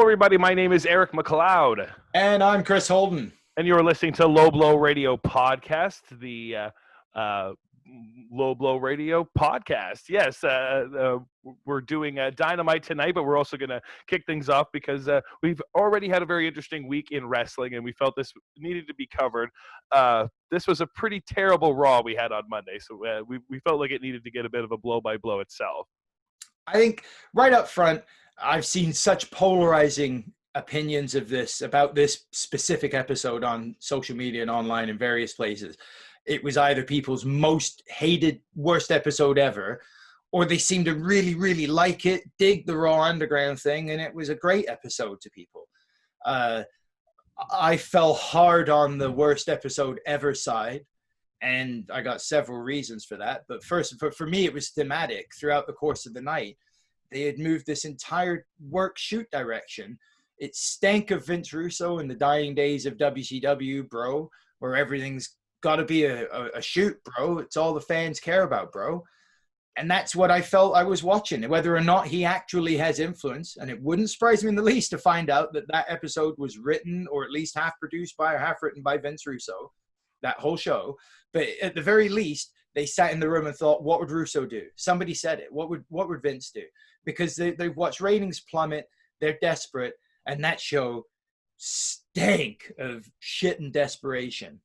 everybody. My name is Eric McLeod. And I'm Chris Holden. And you're listening to LowBlowRadio Podcast, the LowBlowRadio Podcast. Yes, we're doing Dynamite tonight, but we're also going to kick things off because we've already had a very interesting week in wrestling, and we felt this needed to be covered. This was a pretty terrible Raw we had on Monday, so we felt like it needed to get a bit of a blow-by-blow itself. I think right up front, I've seen such polarizing opinions about this specific episode on social media and online in various places. It was either people's most hated, worst episode ever, or they seemed to really, really like it, dig the Raw Underground thing, and it was a great episode to people. I fell hard on the worst episode ever side, and I got several reasons for that. But first, for me, it was thematic throughout the course of the night. They had moved this entire work-shoot direction. It stank of Vince Russo in the dying days of WCW, bro, where everything's got to be a shoot, bro. It's all the fans care about, bro. And that's what I felt I was watching. Whether or not he actually has influence, and it wouldn't surprise me in the least to find out that episode was written or at least half produced by or half written by Vince Russo, that whole show. But at the very least, they sat in the room and thought, what would Russo do? Somebody said it. What would Vince do? Because they've watched ratings plummet. They're desperate. And that show stank of shit and desperation.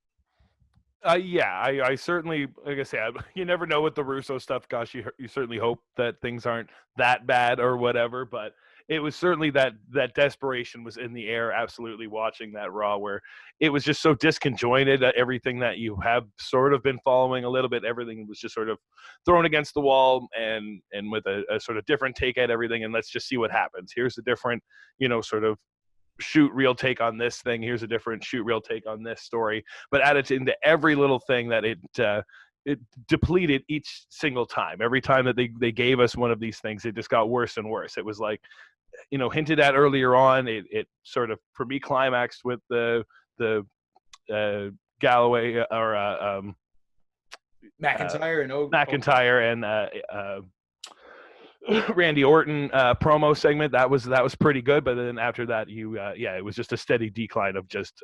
I certainly, like I said, you never know with the Russo stuff. Gosh, you certainly hope that things aren't that bad or whatever. But it was certainly that desperation was in the air, absolutely watching that Raw, where it was just so disconjointed. Everything that you have sort of been following a little bit, everything was just sort of thrown against the wall and with a sort of different take at everything. And let's just see what happens. Here's a different, sort of shoot real take on this thing. Here's a different shoot real take on this story, but added into every little thing that it depleted each single time. Every time that they gave us one of these things, it just got worse and worse. It was like, hinted at earlier on, it sort of, for me, climaxed with the Galloway or McIntyre and Randy Orton promo segment. That was pretty good, but then after that, it was just a steady decline of just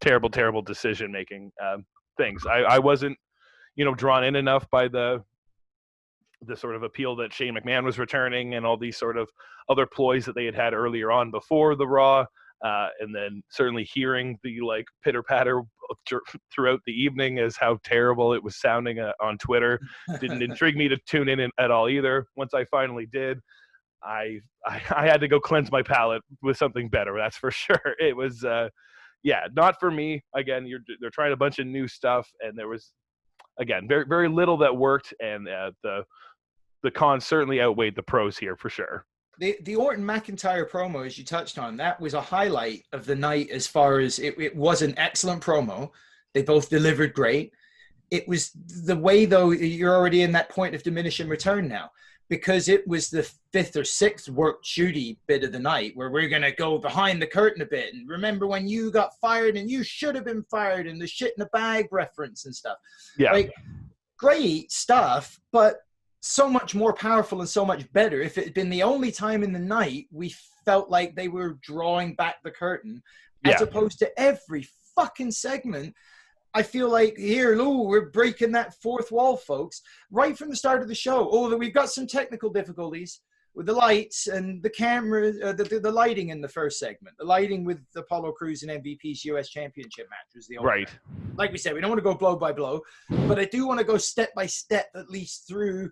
terrible decision making things. I wasn't drawn in enough by the sort of appeal that Shane McMahon was returning and all these sort of other ploys that they had earlier on before the Raw. And then certainly hearing the pitter patter throughout the evening as how terrible it was sounding on Twitter didn't intrigue me to tune in at all either. Once I finally did, I had to go cleanse my palate with something better. That's for sure. It was, not for me. Again, they're trying a bunch of new stuff, and there was, again, very, very little that worked, and the cons certainly outweighed the pros here for sure. The Orton McIntyre promo, as you touched on, that was a highlight of the night as far as it was an excellent promo. They both delivered great. It was the way, though, you're already in that point of diminishing return now, because it was the fifth or sixth work shooty bit of the night where we're going to go behind the curtain a bit. And remember when you got fired and you should have been fired, and the shit in the bag reference and stuff. Yeah. Great stuff, but so much more powerful and so much better if it had been the only time in the night we felt like they were drawing back the curtain, as opposed to every fucking segment. I feel like, we're breaking that fourth wall, folks, right from the start of the show. Although we've got some technical difficulties with the lights and the camera, the lighting in the first segment. The lighting with Apollo Crews and MVP's U.S. Championship match was the only right. one. Like we said, we don't want to go blow by blow, but I do want to go step by step, at least through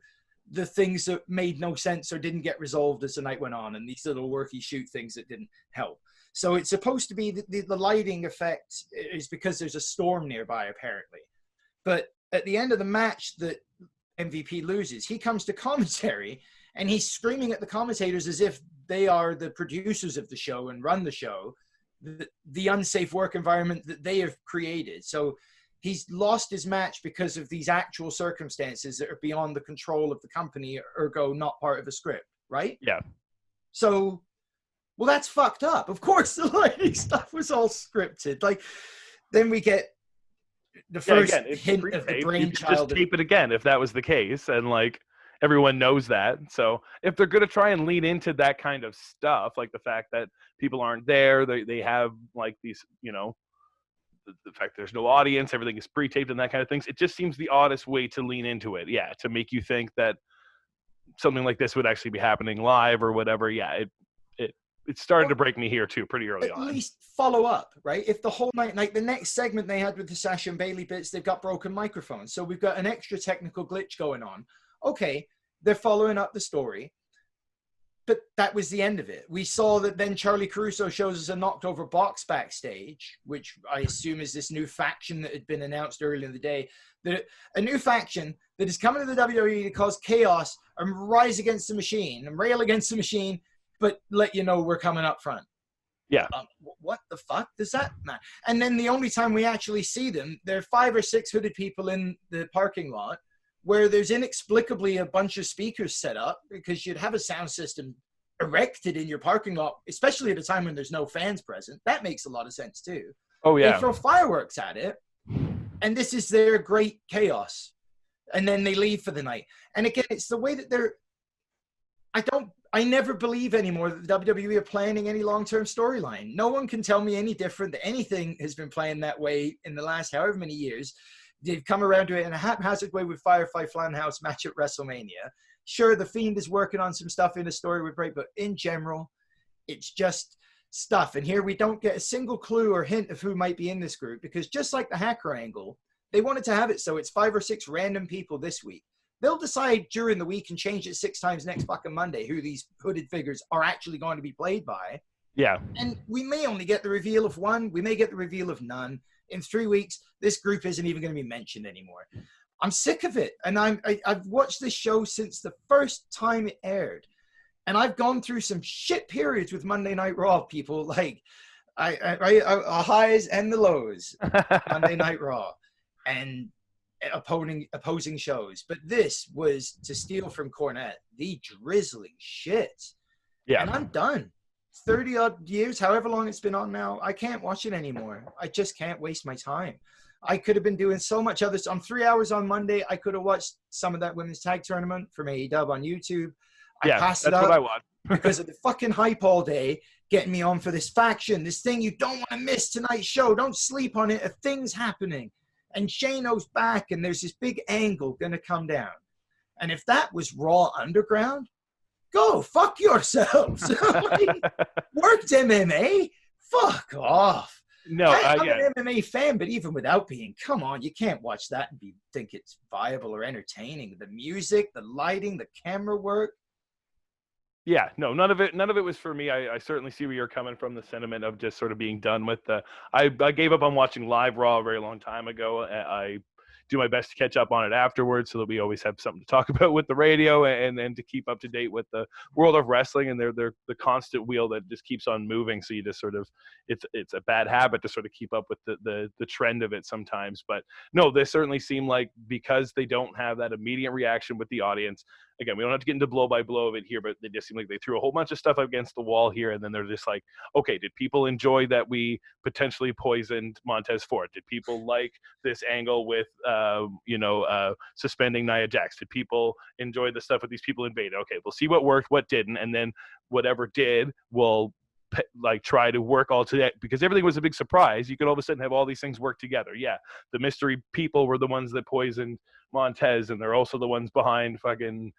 the things that made no sense or didn't get resolved as the night went on, and these little worky shoot things that didn't help. So it's supposed to be the lighting effect is because there's a storm nearby, apparently. But at the end of the match that MVP loses, he comes to commentary and he's screaming at the commentators as if they are the producers of the show and run the show, the unsafe work environment that they have created. So he's lost his match because of these actual circumstances that are beyond the control of the company, ergo not part of a script, right? Yeah. So, well, that's fucked up. Of course, the lighting stuff was all scripted. Then we get the first hint of the brainchild. Just tape it again if that was the case, and everyone knows that. So if they're going to try and lean into that kind of stuff, like the fact that people aren't there, they have like these, the fact there's no audience, everything is pre-taped and that kind of things, it just seems the oddest way to lean into it. Yeah, to make you think that something like this would actually be happening live or whatever. Yeah, it started to break me here too pretty early on. At least follow up, right? If the whole night, like the next segment they had with the Sasha and Bailey bits, they've got broken microphones. So we've got an extra technical glitch going on. Okay, they're following up the story. But that was the end of it. We saw that then Charlie Caruso shows us a knocked over box backstage, which I assume is this new faction that had been announced earlier in the day. A new faction that is coming to the WWE to cause chaos and rise against the machine and rail against the machine, but let you know we're coming up front. Yeah. What the fuck does that matter? And then the only time we actually see them, there are 5 or 6 hooded people in the parking lot where there's inexplicably a bunch of speakers set up, because you'd have a sound system erected in your parking lot, especially at a time when there's no fans present. That makes a lot of sense too. Oh yeah. They throw fireworks at it, and this is their great chaos. And then they leave for the night. And again, it's the way that I never believe anymore that the WWE are planning any long-term storyline. No one can tell me any different, that anything has been playing that way in the last however many years. They've come around to it in a haphazard way with Firefly Funhouse match at WrestleMania. Sure, The Fiend is working on some stuff in the story with Bray, but in general, it's just stuff. And here we don't get a single clue or hint of who might be in this group, because just like the hacker angle, they wanted to have it so it's 5 or 6 random people this week. They'll decide during the week and change it 6 times next fucking Monday who these hooded figures are actually going to be played by. Yeah. And we may only get the reveal of one. We may get the reveal of none. In 3 weeks, this group isn't even going to be mentioned anymore. I'm sick of it. And I've watched this show since the first time it aired. And I've gone through some shit periods with Monday Night Raw, people. Like, highs and the lows. Monday Night Raw. And opposing shows. But this was, to steal from Cornette, the drizzling shit. Yeah. And I'm done. 30 odd years, however long it's been on now, I can't watch it anymore. I just can't waste my time. I could have been doing so much other stuff. On 3 hours on Monday, I could have watched some of that women's tag tournament from AEW on YouTube. I passed it up what I want. because of the fucking hype all day, getting me on for this faction, this thing you don't want to miss tonight's show. Don't sleep on it. A thing's happening. And Shano's back, and there's this big angle going to come down. And if that was Raw Underground, go fuck yourselves. Worked MMA? Fuck off. No, I'm an MMA fan, but even without being, come on, you can't watch that and think it's viable or entertaining. The music, the lighting, the camera work. Yeah, no, none of it was for me. I certainly see where you're coming from, the sentiment of just sort of being done with the. I gave up on watching live Raw a very long time ago. I do my best to catch up on it afterwards so that we always have something to talk about with the radio and to keep up to date with the world of wrestling, and they're the constant wheel that just keeps on moving. So you just sort of, it's a bad habit to sort of keep up with the trend of it sometimes. But no, they certainly seem like, because they don't have that immediate reaction with the audience. Again, we don't have to get into blow by blow of it here, but they just seem like they threw a whole bunch of stuff against the wall here, and then they're just like, okay, did people enjoy that we potentially poisoned Montez Ford? Did people like this angle with, suspending Nia Jax? Did people enjoy the stuff with these people invaded? Okay, we'll see what worked, what didn't, and then whatever did, we'll try to work all to that, because everything was a big surprise. You could all of a sudden have all these things work together. Yeah, the mystery people were the ones that poisoned Montez, and they're also the ones behind fucking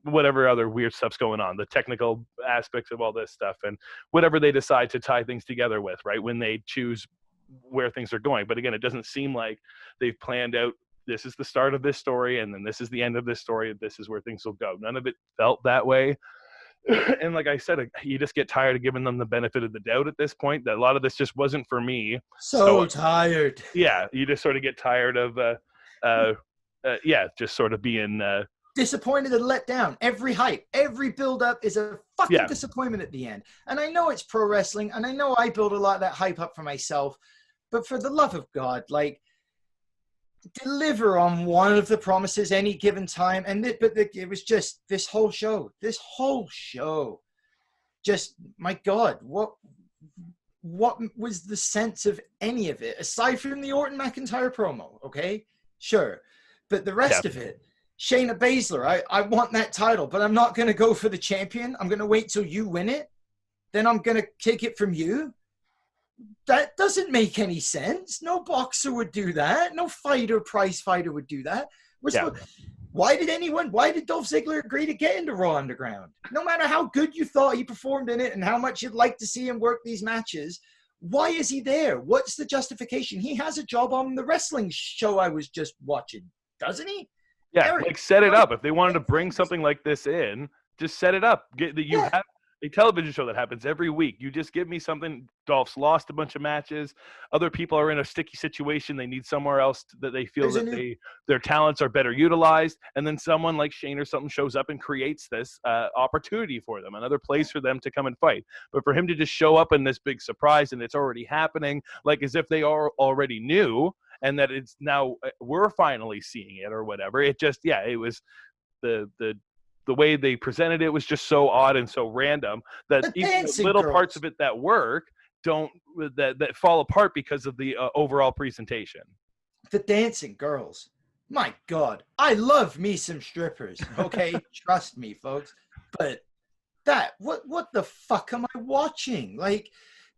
whatever other weird stuff's going on, the technical aspects of all this stuff, and whatever they decide to tie things together with, right, when they choose where things are going. But again, it doesn't seem like they've planned out, this is the start of this story, and then this is the end of this story, and this is where things will go. None of it felt that way. And like I said, you just get tired of giving them the benefit of the doubt at this point, that a lot of this just wasn't for me. So tired. Yeah, you just sort of get tired of just sort of being disappointed and let down. Every hype, every build-up is a fucking disappointment at the end. And I know it's pro wrestling, and I know I build a lot of that hype up for myself, but for the love of God, like, deliver on one of the promises any given time. It was just this whole show, just, my God, what was the sense of any of it, aside from the Orton McIntyre promo? Okay, sure, but the rest of it, Shayna Baszler, I want that title, but I'm not going to go for the champion. I'm going to wait till you win it. Then I'm going to take it from you. That doesn't make any sense. No boxer would do that. No prize fighter would do that. Why did Dolph Ziggler agree to get into Raw Underground? No matter how good you thought he performed in it and how much you'd like to see him work these matches, why is he there? What's the justification? He has a job on the wrestling show I was just watching, doesn't he? Yeah, like set it up. If they wanted to bring something like this in, just set it up. You have a television show that happens every week. You just give me something. Dolph's lost a bunch of matches. Other people are in a sticky situation. They need somewhere else that they feel their talents are better utilized. And then someone like Shane or something shows up and creates this opportunity for them, another place for them to come and fight. But for him to just show up in this big surprise and it's already happening, like as if they already knew, and that it's now we're finally seeing it or whatever. It just, it was the way they presented it was just so odd and so random that even the little parts of it that work that fall apart because of the overall presentation. The dancing girls. My God, I love me some strippers. Okay, trust me, folks. But what the fuck am I watching? Like,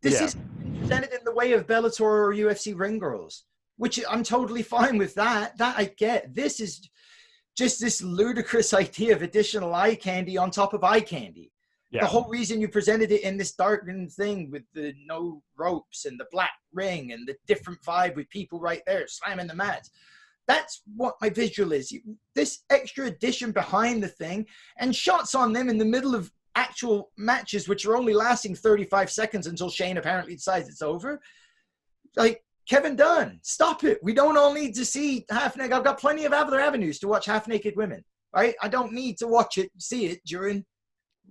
this is presented in the way of Bellator or UFC ring girls, which I'm totally fine with that. That I get. This is just this ludicrous idea of additional eye candy on top of eye candy. Yeah. The whole reason you presented it in this darkened thing with the no ropes and the black ring and the different vibe with people right there slamming the mats. That's what my visual is. This extra addition behind the thing and shots on them in the middle of actual matches, which are only lasting 35 seconds until Shane apparently decides it's over. Like, Kevin Dunn, stop it. We don't all need to see half-naked. I've got plenty of other avenues to watch half-naked women, right? I don't need to see it during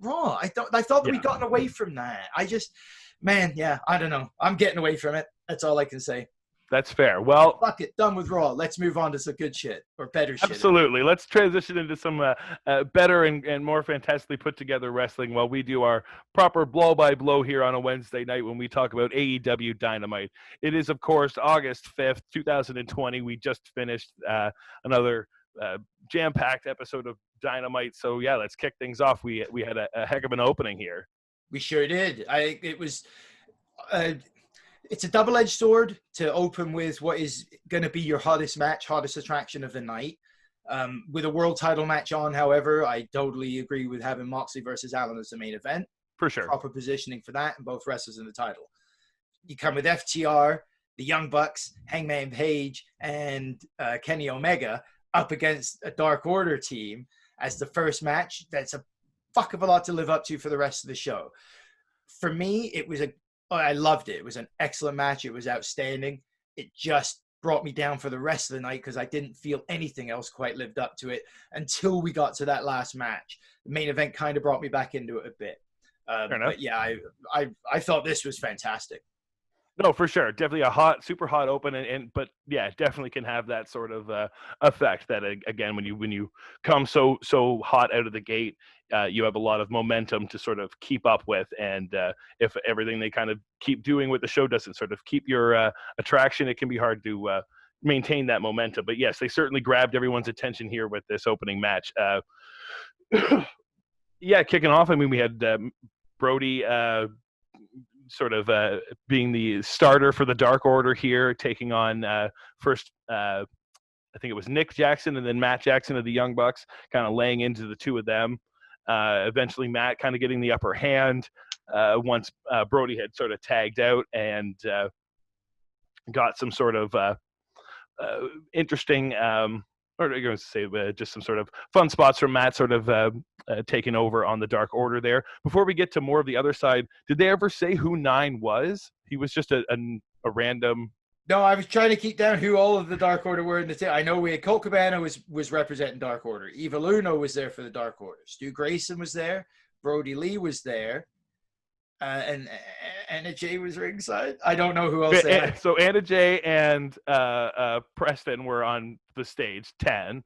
Raw. I thought that we'd gotten away from that. I don't know. I'm getting away from it. That's all I can say. That's fair. Well, fuck it. Done with Raw. Let's move on to some good shit or better shit. Absolutely. Let's transition into some better and more fantastically put together wrestling while we do our proper blow by blow here on a Wednesday night when we talk about AEW Dynamite. It is, of course, August 5th, 2020. We just finished another jam-packed episode of Dynamite. So, let's kick things off. We had a heck of an opening here. We sure did. It's a double-edged sword to open with what is going to be your hottest attraction of the night. With a world title match on, however, I totally agree with having Moxley versus Allen as the main event. For sure. Proper positioning for that and both wrestlers in the title. You come with FTR, the Young Bucks, Hangman Page, and Kenny Omega up against a Dark Order team as the first match. That's a fuck of a lot to live up to for the rest of the show. For me, I loved it. It was an excellent match. It was outstanding. It just brought me down for the rest of the night because I didn't feel anything else quite lived up to it until we got to that last match. The main event kind of brought me back into it a bit. But yeah, I thought this was fantastic. No, for sure. Definitely a super hot open, but yeah, definitely can have that sort of effect that again, when you come so hot out of the gate, you have a lot of momentum to sort of keep up with, and if everything they kind of keep doing with the show doesn't sort of keep your attraction, it can be hard to maintain that momentum. But yes, they certainly grabbed everyone's attention here with this opening match. Kicking off. I mean, we had Brody. Sort of being the starter for the Dark Order here, taking on first, I think it was Nick Jackson and then Matt Jackson of the Young Bucks, kind of laying into the two of them. Eventually, Matt kind of getting the upper hand once Brody had sort of tagged out and got some sort of interesting, or I'm going to say just some sort of fun spots from Matt sort of taking over on the Dark Order there. Before we get to more of the other side, did they ever say who 9 was? He was just a random... No, I was trying to keep down who all of the Dark Order were in the team. I know we had Colt Cabana was representing Dark Order. Eva Luna was there for the Dark Order. Stu Grayson was there. Brody Lee was there. And Anna Jay was ringside. I don't know who else they had. So Anna Jay and Preston were on the stage, 10.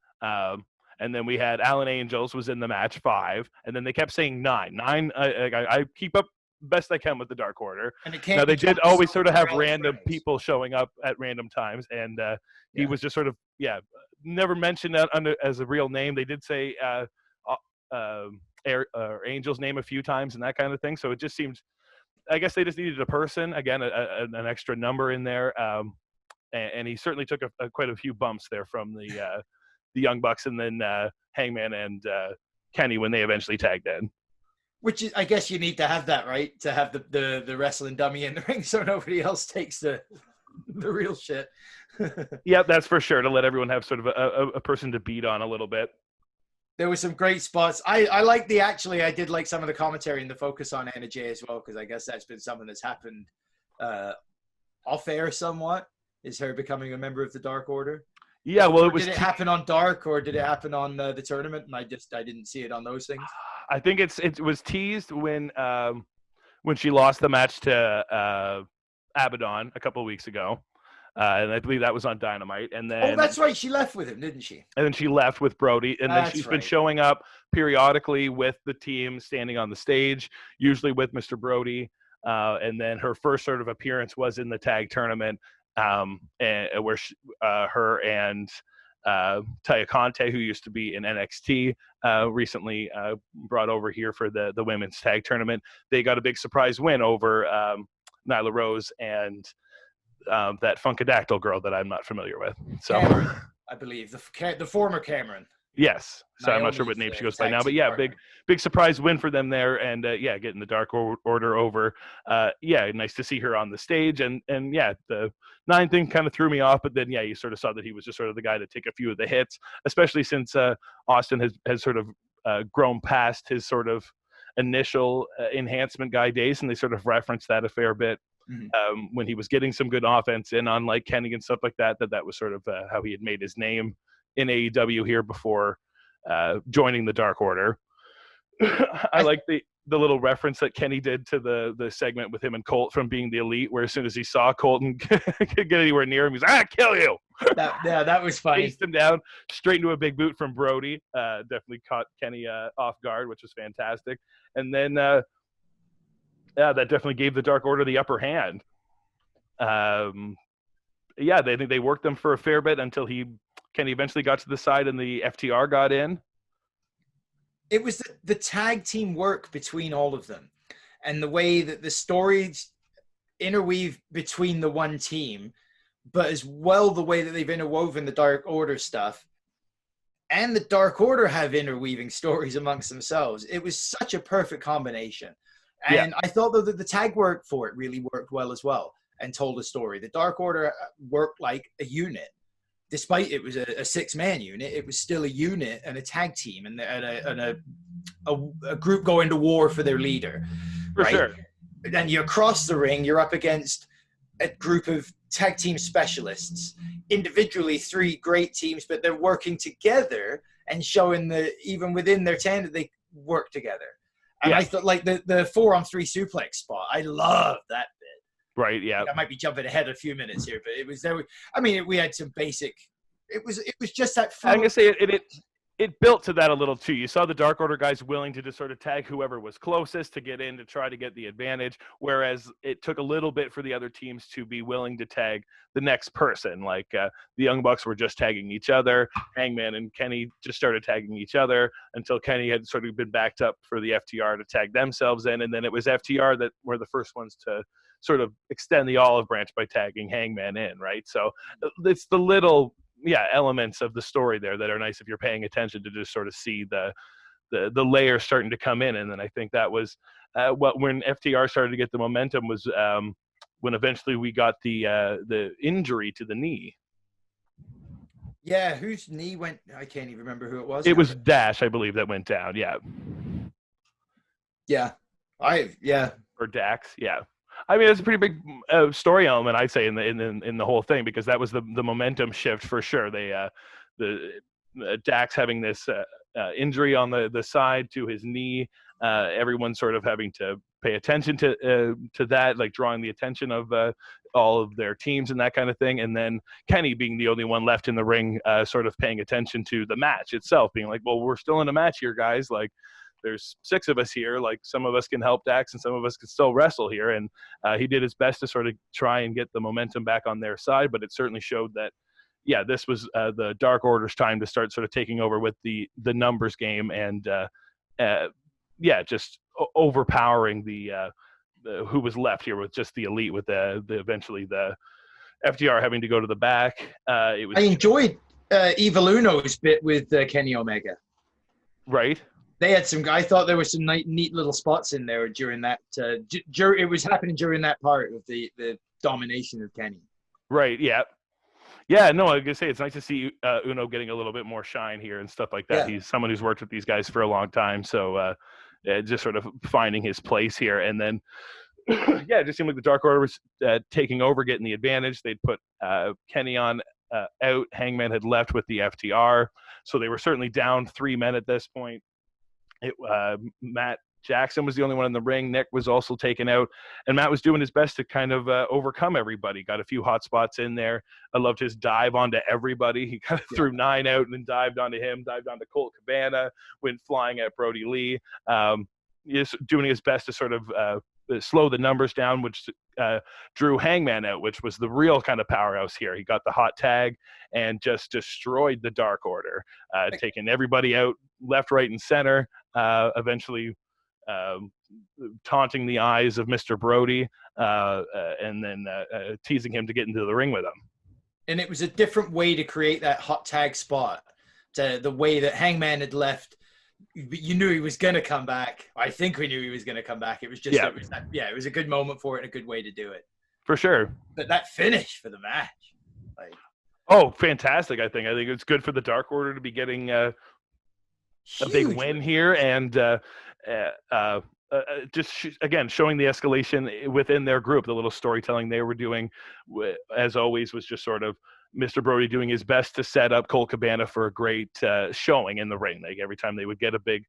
And then we had Alan Angels was in the match, 5. And then they kept saying 9. 9, I keep up best I can with the Dark Order. And now they did always sort of have random people showing up at random times. And he was just sort of, never mentioned that as a real name. They did say Angel's name a few times and that kind of thing. So it just seems, I guess they just needed a person, again, an extra number in there. And he certainly took quite a few bumps there from the Young Bucks and then Hangman and Kenny when they eventually tagged in. Which is, I guess you need to have that, right? To have the wrestling dummy in the ring so nobody else takes the real shit. Yeah, that's for sure, to let everyone have sort of a person to beat on a little bit. There were some great spots. I like I did like some of the commentary and the focus on Anna Jay as well, because I guess that's been something that's happened off air somewhat, is her becoming a member of the Dark Order. Yeah, well, did it happen on Dark, or did it happen on the tournament? And I didn't see it on those things. I think it was teased when she lost the match to Abaddon a couple of weeks ago, and I believe that was on Dynamite. And then that's right, she left with him, didn't she? And then she left with Brody, and then she's been showing up periodically with the team, standing on the stage, usually with Mr. Brody. And then her first sort of appearance was in the tag tournament, and where her and Taya Conte, who used to be in NXT, recently brought over here for the women's tag tournament. They got a big surprise win over Nyla Rose and that Funkadactyl girl that I'm not familiar with. So Cameron, I believe the former Cameron. Yes. So I'm not sure what name she goes by now, but yeah, big surprise win for them there. And yeah, getting the Dark Order over. Yeah, nice to see her on the stage. And yeah, the 9 thing kind of threw me off, but then yeah, you sort of saw that he was just sort of the guy to take a few of the hits, especially since Austin has sort of grown past his sort of initial enhancement guy days, and they sort of referenced that a fair bit. Mm-hmm. When he was getting some good offense in on like Kenny and stuff like that was sort of how he had made his name in AEW here before joining the Dark Order. I like the little reference that Kenny did to the segment with him and Colt from being the Elite, where as soon as he saw Colton get anywhere near him, he's like, kill you. That was funny. Chased him down, straight into a big boot from Brody. Definitely caught Kenny off guard, which was fantastic. And then that definitely gave the Dark Order the upper hand. Yeah, they worked them for a fair bit until Kenny eventually got to the side and the FTR got in. It was the tag team work between all of them, and the way that the stories interweave between the one team, but as well the way that they've interwoven the Dark Order stuff, and the Dark Order have interweaving stories amongst themselves. It was such a perfect combination. And I thought that the tag work for it really worked well as well and told a story. The Dark Order worked like a unit. Despite it was a 6-man unit, it was still a unit and a tag team and a group going to war for their leader. For sure. Then you cross the ring, you're up against a group of tag team specialists. Individually, 3 great teams, but they're working together and showing that even within their tandem, they work together. And I thought, like, the 4-on-3 suplex spot, I love that bit. Right, yeah. I might be jumping ahead a few minutes here, but it was there. I mean, we had some basic. It was just that. I'm gonna say it built to that a little too. You saw the Dark Order guys willing to just sort of tag whoever was closest to get in to try to get the advantage, whereas it took a little bit for the other teams to be willing to tag the next person. Like the Young Bucks were just tagging each other. Hangman and Kenny just started tagging each other until Kenny had sort of been backed up for the FTR to tag themselves in, and then it was FTR that were the first ones to sort of extend the olive branch by tagging Hangman in, right? So it's the little elements of the story there that are nice if you're paying attention to just sort of see the layers starting to come in. And then I think that was when FTR started to get the momentum was when eventually we got the injury to the knee. Yeah, whose knee went? I can't even remember who it was. It was Dash, I believe, that went down. Yeah. Or Dax. Yeah. I mean, it's a pretty big story element, I'd say, in the whole thing, because that was the momentum shift for sure. The Dax having this injury on the side to his knee, everyone sort of having to pay attention to that, like drawing the attention of all of their teams and that kind of thing. And then Kenny being the only one left in the ring, sort of paying attention to the match itself, being like, well, we're still in a match here, guys. Like, there's 6 of us here. Like, some of us can help Dax and some of us can still wrestle here. And he did his best to sort of try and get the momentum back on their side, but it certainly showed that yeah, this was the Dark Order's time to start sort of taking over with the numbers game and just overpowering the who was left here with just the Elite, with the eventually the FTR having to go to the back. It was I enjoyed Evil Uno's bit with Kenny Omega. Right. They had some. I thought there were some neat little spots in there during that. It was happening during that part of the domination of Kenny. Right. Yeah. Yeah. No, I was gonna say it's nice to see Uno getting a little bit more shine here and stuff like that. Yeah. He's someone who's worked with these guys for a long time, so just sort of finding his place here. And then, yeah, it just seemed like the Dark Order was taking over, getting the advantage. They'd put Kenny on out. Hangman had left with the FTR, so they were certainly down 3 men at this point. Matt Jackson was the only one in the ring. Nick was also taken out, and Matt was doing his best to kind of overcome everybody. Got a few hot spots in there. I loved his dive onto everybody. He kind of threw 9 out and then dived onto him, dived onto Colt Cabana, went flying at Brody Lee. Just doing his best to sort of slow the numbers down, which drew Hangman out, which was the real kind of powerhouse here. He got the hot tag and just destroyed the Dark Order, taking everybody out left, right, and center, eventually taunting the eyes of Mr. Brody, and then teasing him to get into the ring with him. And it was a different way to create that hot tag spot, to the way that Hangman had left. You knew he was going to come back. I think we knew he was going to come back. It was just, it was a good moment for it and a good way to do it. For sure. But that finish for the match. Fantastic. I think it's good for the Dark Order to be getting a big win here. And again, showing the escalation within their group. The little storytelling they were doing, as always, was just sort of Mr. Brody doing his best to set up Colt Cabana for a great showing in the ring. Like every time they would get a big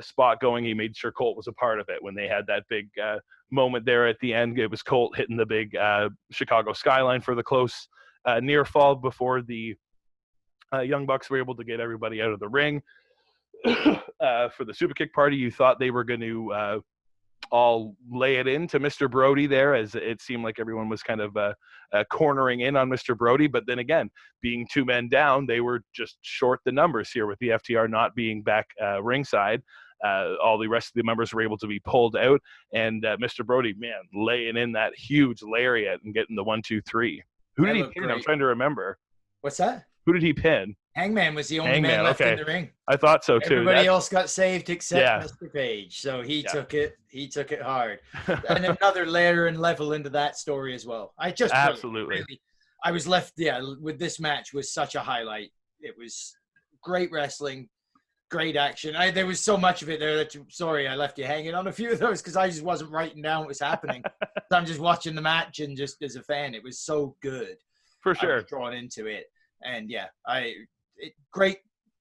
spot going, he made sure Colt was a part of it. When they had that big moment there at the end, it was Colt hitting the big Chicago skyline for the close near fall before the Young Bucks were able to get everybody out of the ring. For the super kick party, you thought they were going to all lay it into Mr. Brody there, as it seemed like everyone was kind of cornering in on Mr. Brody. But then again, being 2 men down, they were just short the numbers here with the FTR not being back ringside. All the rest of the members were able to be pulled out, and Mr. Brody, man, laying in that huge lariat and getting the 1, 2, 3. Who did he pin? I'm trying to remember. What's that? Who did he pin? Hangman was the only man left in the ring. I thought so too. Everybody else got saved except Mr. Page, so he took it. He took it hard, and another layer and level into that story as well. I just absolutely. Really, I was left. Yeah, with this match was such a highlight. It was great wrestling, great action. There was so much of it there that sorry I left you hanging on a few of those because I just wasn't writing down what was happening. So I'm just watching the match and just as a fan, it was so good. For sure, I was drawn into it, and great,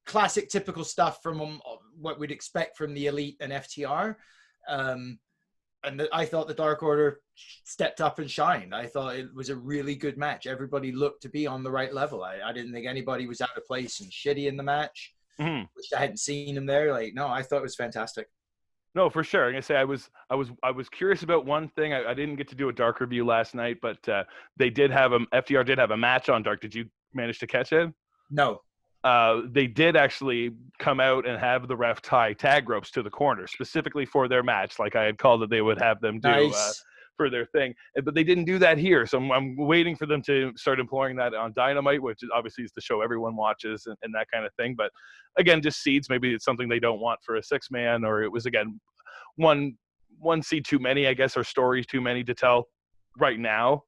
classic, typical stuff from what we'd expect from the Elite and FTR. I thought the Dark Order stepped up and shined. I thought it was a really good match. Everybody looked to be on the right level. I didn't think anybody was out of place and shitty in the match. Which I hadn't seen them there. I thought it was fantastic. No, for sure. I'm gonna say I was curious about one thing. I didn't get to do a Dark review last night, but they did have FTR did have a match on Dark. Did you manage to catch it? No. They did actually come out and have the ref tie tag ropes to the corner specifically for their match, like I had called that they would have them do for their thing. But they didn't do that here, so I'm waiting for them to start employing that on Dynamite, which obviously is the show everyone watches and that kind of thing. But again, just seeds. Maybe it's something they don't want for a 6-man, or it was again one seed too many, I guess, or stories too many to tell right now.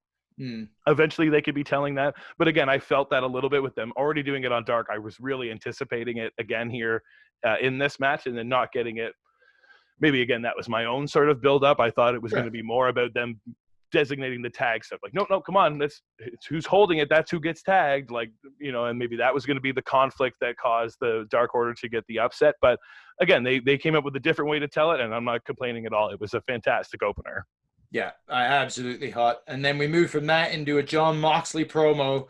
Eventually they could be telling that, but again, I felt that a little bit with them already doing it on Dark. I was really anticipating it again here in this match, and then not getting it. Maybe again, that was my own sort of build up. I thought it was going to be more about them designating the tag stuff, like no, come on, it's who's holding it, that's who gets tagged, and maybe that was going to be the conflict that caused the Dark Order to get the upset. But again, they came up with a different way to tell it, and I'm not complaining at all. It was a fantastic opener. Yeah, absolutely hot. And then we moved from that into a Jon Moxley promo,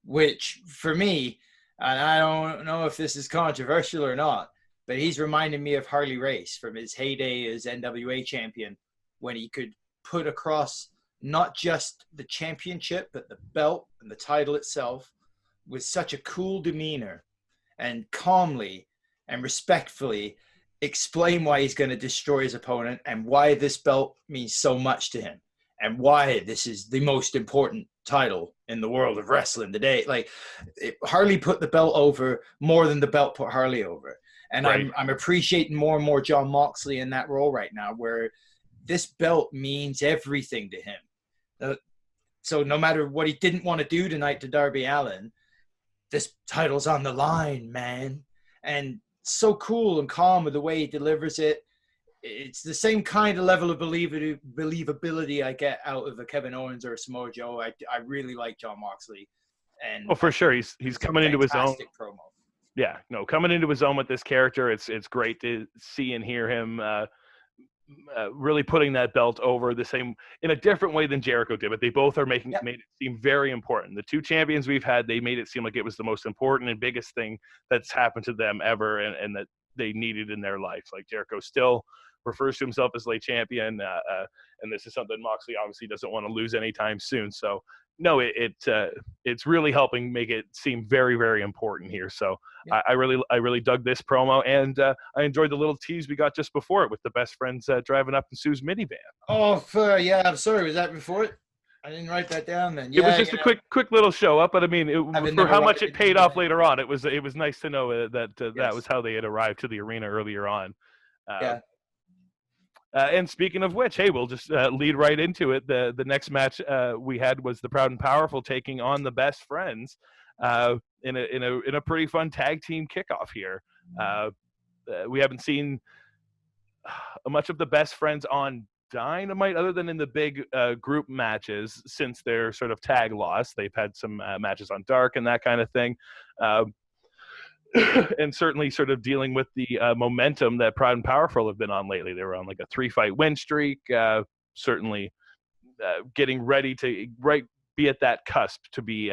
which for me, and I don't know if this is controversial or not, but he's reminding me of Harley Race from his heyday as NWA champion, when he could put across not just the championship, but the belt and the title itself with such a cool demeanor and calmly and respectfully explain why he's going to destroy his opponent and why this belt means so much to him and why this is the most important title in the world of wrestling today. Like, Harley put the belt over more than the belt put Harley over. And Right. I'm appreciating more and more Jon Moxley in that role right now, where this belt means everything to him. So no matter what he didn't want to do tonight to Darby Allin, this title's on the line, man. And so cool and calm with the way he delivers it. It's the same kind of level of believability I get out of a Kevin Owens or a Samoa Joe. I really like Jon Moxley. And Oh, for sure. He's coming into his own. Promo. Yeah, no, coming into his own with this character. It's great to see and hear him really putting that belt over the same in a different way than Jericho did, but they both are made it seem very important. The two champions we've had, they made it seem like it was the most important and biggest thing that's happened to them ever, and that they needed in their life. Like, Jericho still refers to himself as late champion, and this is something Moxley obviously doesn't want to lose anytime soon. So no, it's really helping make it seem very, very important here. So yeah. I really dug this promo, and I enjoyed the little tease we got just before it with the best friends driving up in Sue's minivan. Oh, yeah, I'm sorry. Was that before it? I didn't write that down then. Yeah, it was just a quick little show up, but I mean, for how much it paid off later on, it was nice to know that that was how they had arrived to the arena earlier on. Yeah. And speaking of which, hey, we'll just lead right into it. The next match we had was the Proud and Powerful taking on the Best Friends in a pretty fun tag team kickoff here. We haven't seen much of the Best Friends on Dynamite other than in the big group matches since their sort of tag loss. They've had some matches on Dark and that kind of thing. And certainly sort of dealing with the momentum that Proud and Powerful have been on lately. They were on like a 3-fight win streak, certainly getting ready to be at that cusp to be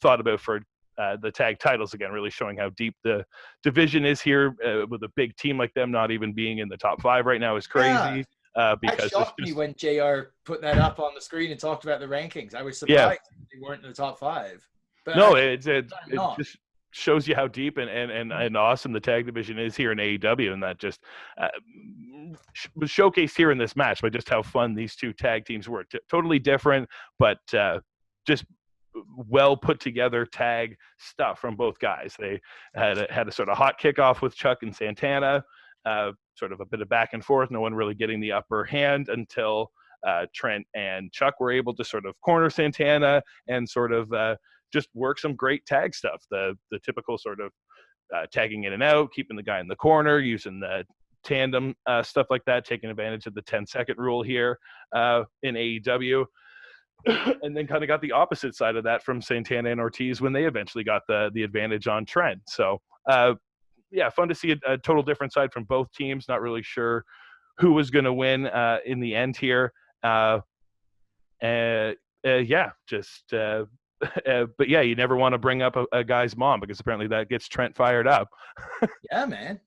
thought about for the tag titles again, really showing how deep the division is here with a big team like them not even being in the top 5 right now is crazy. Because that shocked me when JR put that up on the screen and talked about the rankings. I was surprised they weren't in the top 5. But no, it just shows you how deep and awesome the tag division is here in AEW, and that just was showcased here in this match by just how fun these two tag teams were. Totally different, but just well put together tag stuff from both guys. They had a sort of hot kickoff with Chuck and Santana, sort of a bit of back and forth, no one really getting the upper hand until Trent and Chuck were able to sort of corner Santana and sort of just work some great tag stuff. The typical sort of tagging in and out, keeping the guy in the corner, using the tandem stuff like that, taking advantage of the 10-second rule here in AEW. And then kind of got the opposite side of that from Santana and Ortiz when they eventually got the advantage on Trent. So yeah, fun to see a total different side from both teams. Not really sure who was going to win in the end here. Yeah, just but yeah, you never want to bring up a guy's mom because apparently that gets Trent fired up. Yeah, man.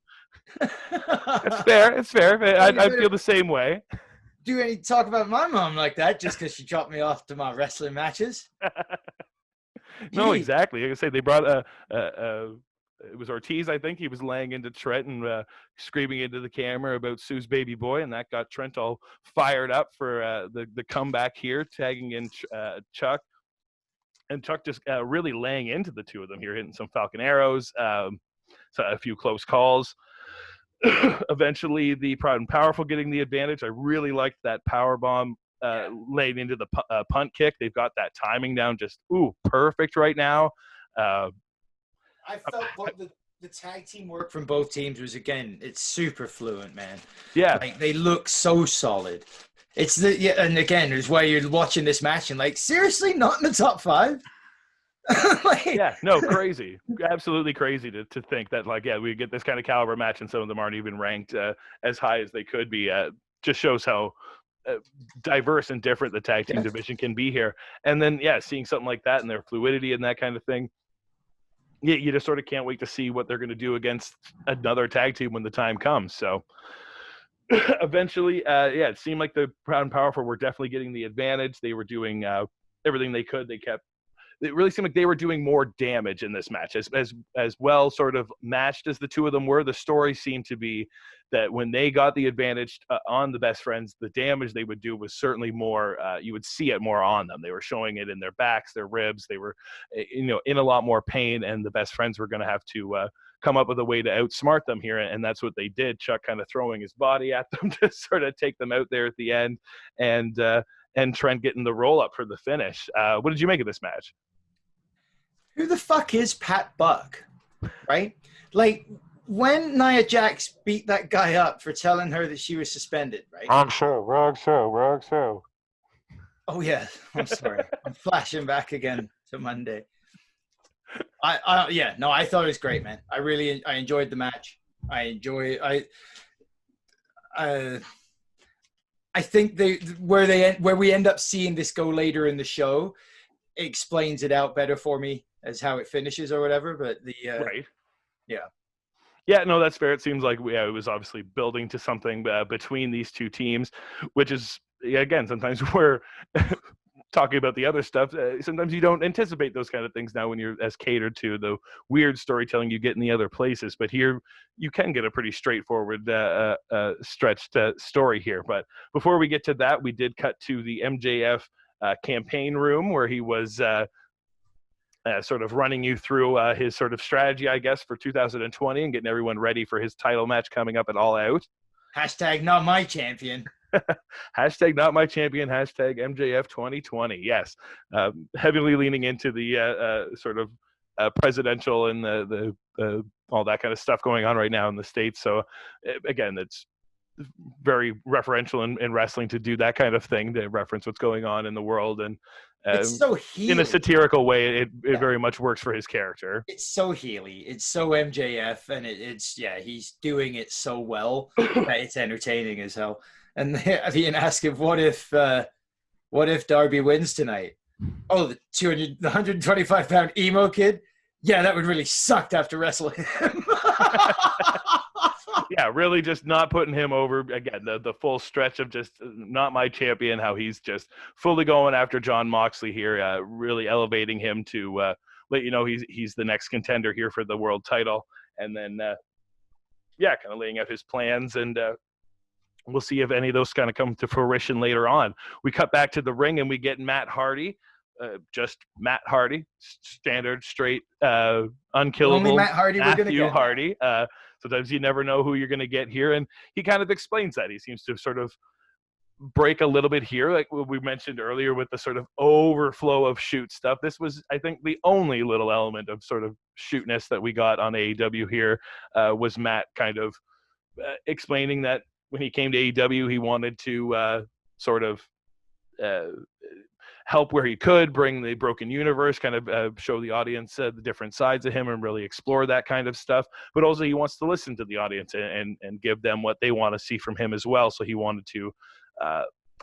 It's fair. It's fair. I feel the same way. Do any talk about my mom like that just because she dropped me off to my wrestling matches? No, exactly. Like I say, they brought it was Ortiz, I think. He was laying into Trent and screaming into the camera about Sue's baby boy, and that got Trent all fired up for the comeback here, tagging in Chuck. And Chuck just really laying into the two of them here, hitting some Falcon arrows, so a few close calls. Eventually, the Proud and Powerful getting the advantage. I really liked that power bomb laid into the punt kick. They've got that timing down just perfect right now. I felt the tag team work from both teams was, again, it's super fluent, man. Yeah, like, they look so solid. It's and again, it's why you're watching this match and like, seriously, not in the top 5. Yeah, no, crazy, absolutely crazy to think that, like, yeah, we get this kind of caliber match and some of them aren't even ranked as high as they could be. Just shows how diverse and different the tag team division can be here. And then, yeah, seeing something like that and their fluidity and that kind of thing, yeah, you just sort of can't wait to see what they're going to do against another tag team when the time comes. So eventually, yeah, it seemed like the Proud and Powerful were definitely getting the advantage. They were doing everything they could. They kept it really seemed like they were doing more damage in this match. As well sort of matched as the two of them were, the story seemed to be that when they got the advantage on the best friends, the damage they would do was certainly more, you would see it more on them. They were showing it in their backs, their ribs. They were, in a lot more pain, and the best friends were going to have to come up with a way to outsmart them here. And that's what they did. Chuck kind of throwing his body at them to sort of take them out there at the end, and Trent getting the roll up for the finish. What did you make of this match? Who the fuck is Pat Buck? Right? Like, when Nia Jax beat that guy up for telling her that she was suspended, right? Wrong show. Oh, yeah. I'm sorry. I'm flashing back again to Monday. I thought it was great, man. I enjoyed the match. I think where we end up seeing this go later in the show explains it out better for me as how it finishes or whatever. But right. Yeah. Yeah, no, that's fair. It seems like it was obviously building to something between these two teams, which is, again, sometimes we're talking about the other stuff. Sometimes you don't anticipate those kind of things now when you're as catered to the weird storytelling you get in the other places. But here you can get a pretty straightforward, stretched story here. But before we get to that, we did cut to the MJF campaign room where he was sort of running you through his sort of strategy, I guess, for 2020 and getting everyone ready for his title match coming up at All Out. Hashtag not my champion. Hashtag not my champion. Hashtag MJF 2020. Yes. Heavily leaning into the sort of presidential and the all that kind of stuff going on right now in the States. So again, it's very referential in wrestling to do that kind of thing, to reference what's going on in the world. And it's so healy. In a satirical way, it very much works for his character. It's so healy. It's so MJF, and he's doing it so well that it's entertaining as hell. And Ian asked him, what if Darby wins tonight? Oh, the 125-pound emo kid? Yeah, that would really suck after wrestling him. Yeah, really just not putting him over. Again, the full stretch of just not my champion, how he's just fully going after Jon Moxley here, really elevating him to let you know he's the next contender here for the world title. And then, kind of laying out his plans, and we'll see if any of those kind of come to fruition later on. We cut back to the ring, and we get Matt Hardy. Just Matt Hardy, standard, straight, unkillable. Only Matt Hardy we're going to get. Hardy. Sometimes you never know who you're going to get here, and he kind of explains that. He seems to sort of break a little bit here, like we mentioned earlier with the sort of overflow of shoot stuff. This was, I think, the only little element of sort of shootness that we got on AEW here, was Matt kind of explaining that when he came to AEW, he wanted to sort of help where he could, bring the broken universe, kind of show the audience the different sides of him and really explore that kind of stuff. But also he wants to listen to the audience and give them what they want to see from him as well. So he wanted to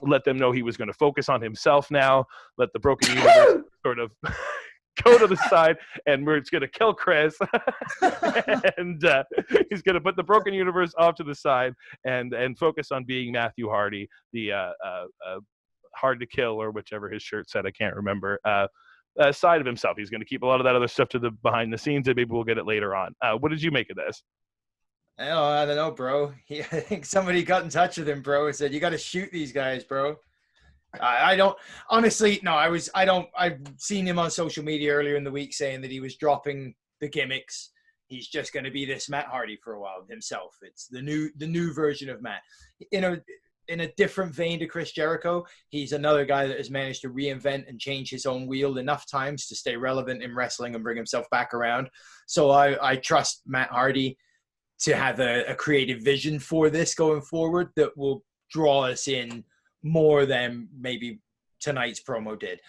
let them know he was going to focus on himself now, let the broken universe sort of go to the side, and we're just going to kill Chris. And he's going to put the broken universe off to the side and focus on being Matthew Hardy, the hard to kill, or whichever his shirt said, I can't remember, side of himself. He's going to keep a lot of that other stuff to the behind the scenes, and maybe we'll get it later on. What did you make of this? Oh, I don't know, bro. I think somebody got in touch with him, bro, and said, you got to shoot these guys, bro. I don't, honestly, no, I've seen him on social media earlier in the week saying that he was dropping the gimmicks. He's just going to be this Matt Hardy for a while himself. It's the new version of Matt. In a different vein to Chris Jericho, he's another guy that has managed to reinvent and change his own wheel enough times to stay relevant in wrestling and bring himself back around. So I trust Matt Hardy to have a creative vision for this going forward that will draw us in more than maybe tonight's promo did.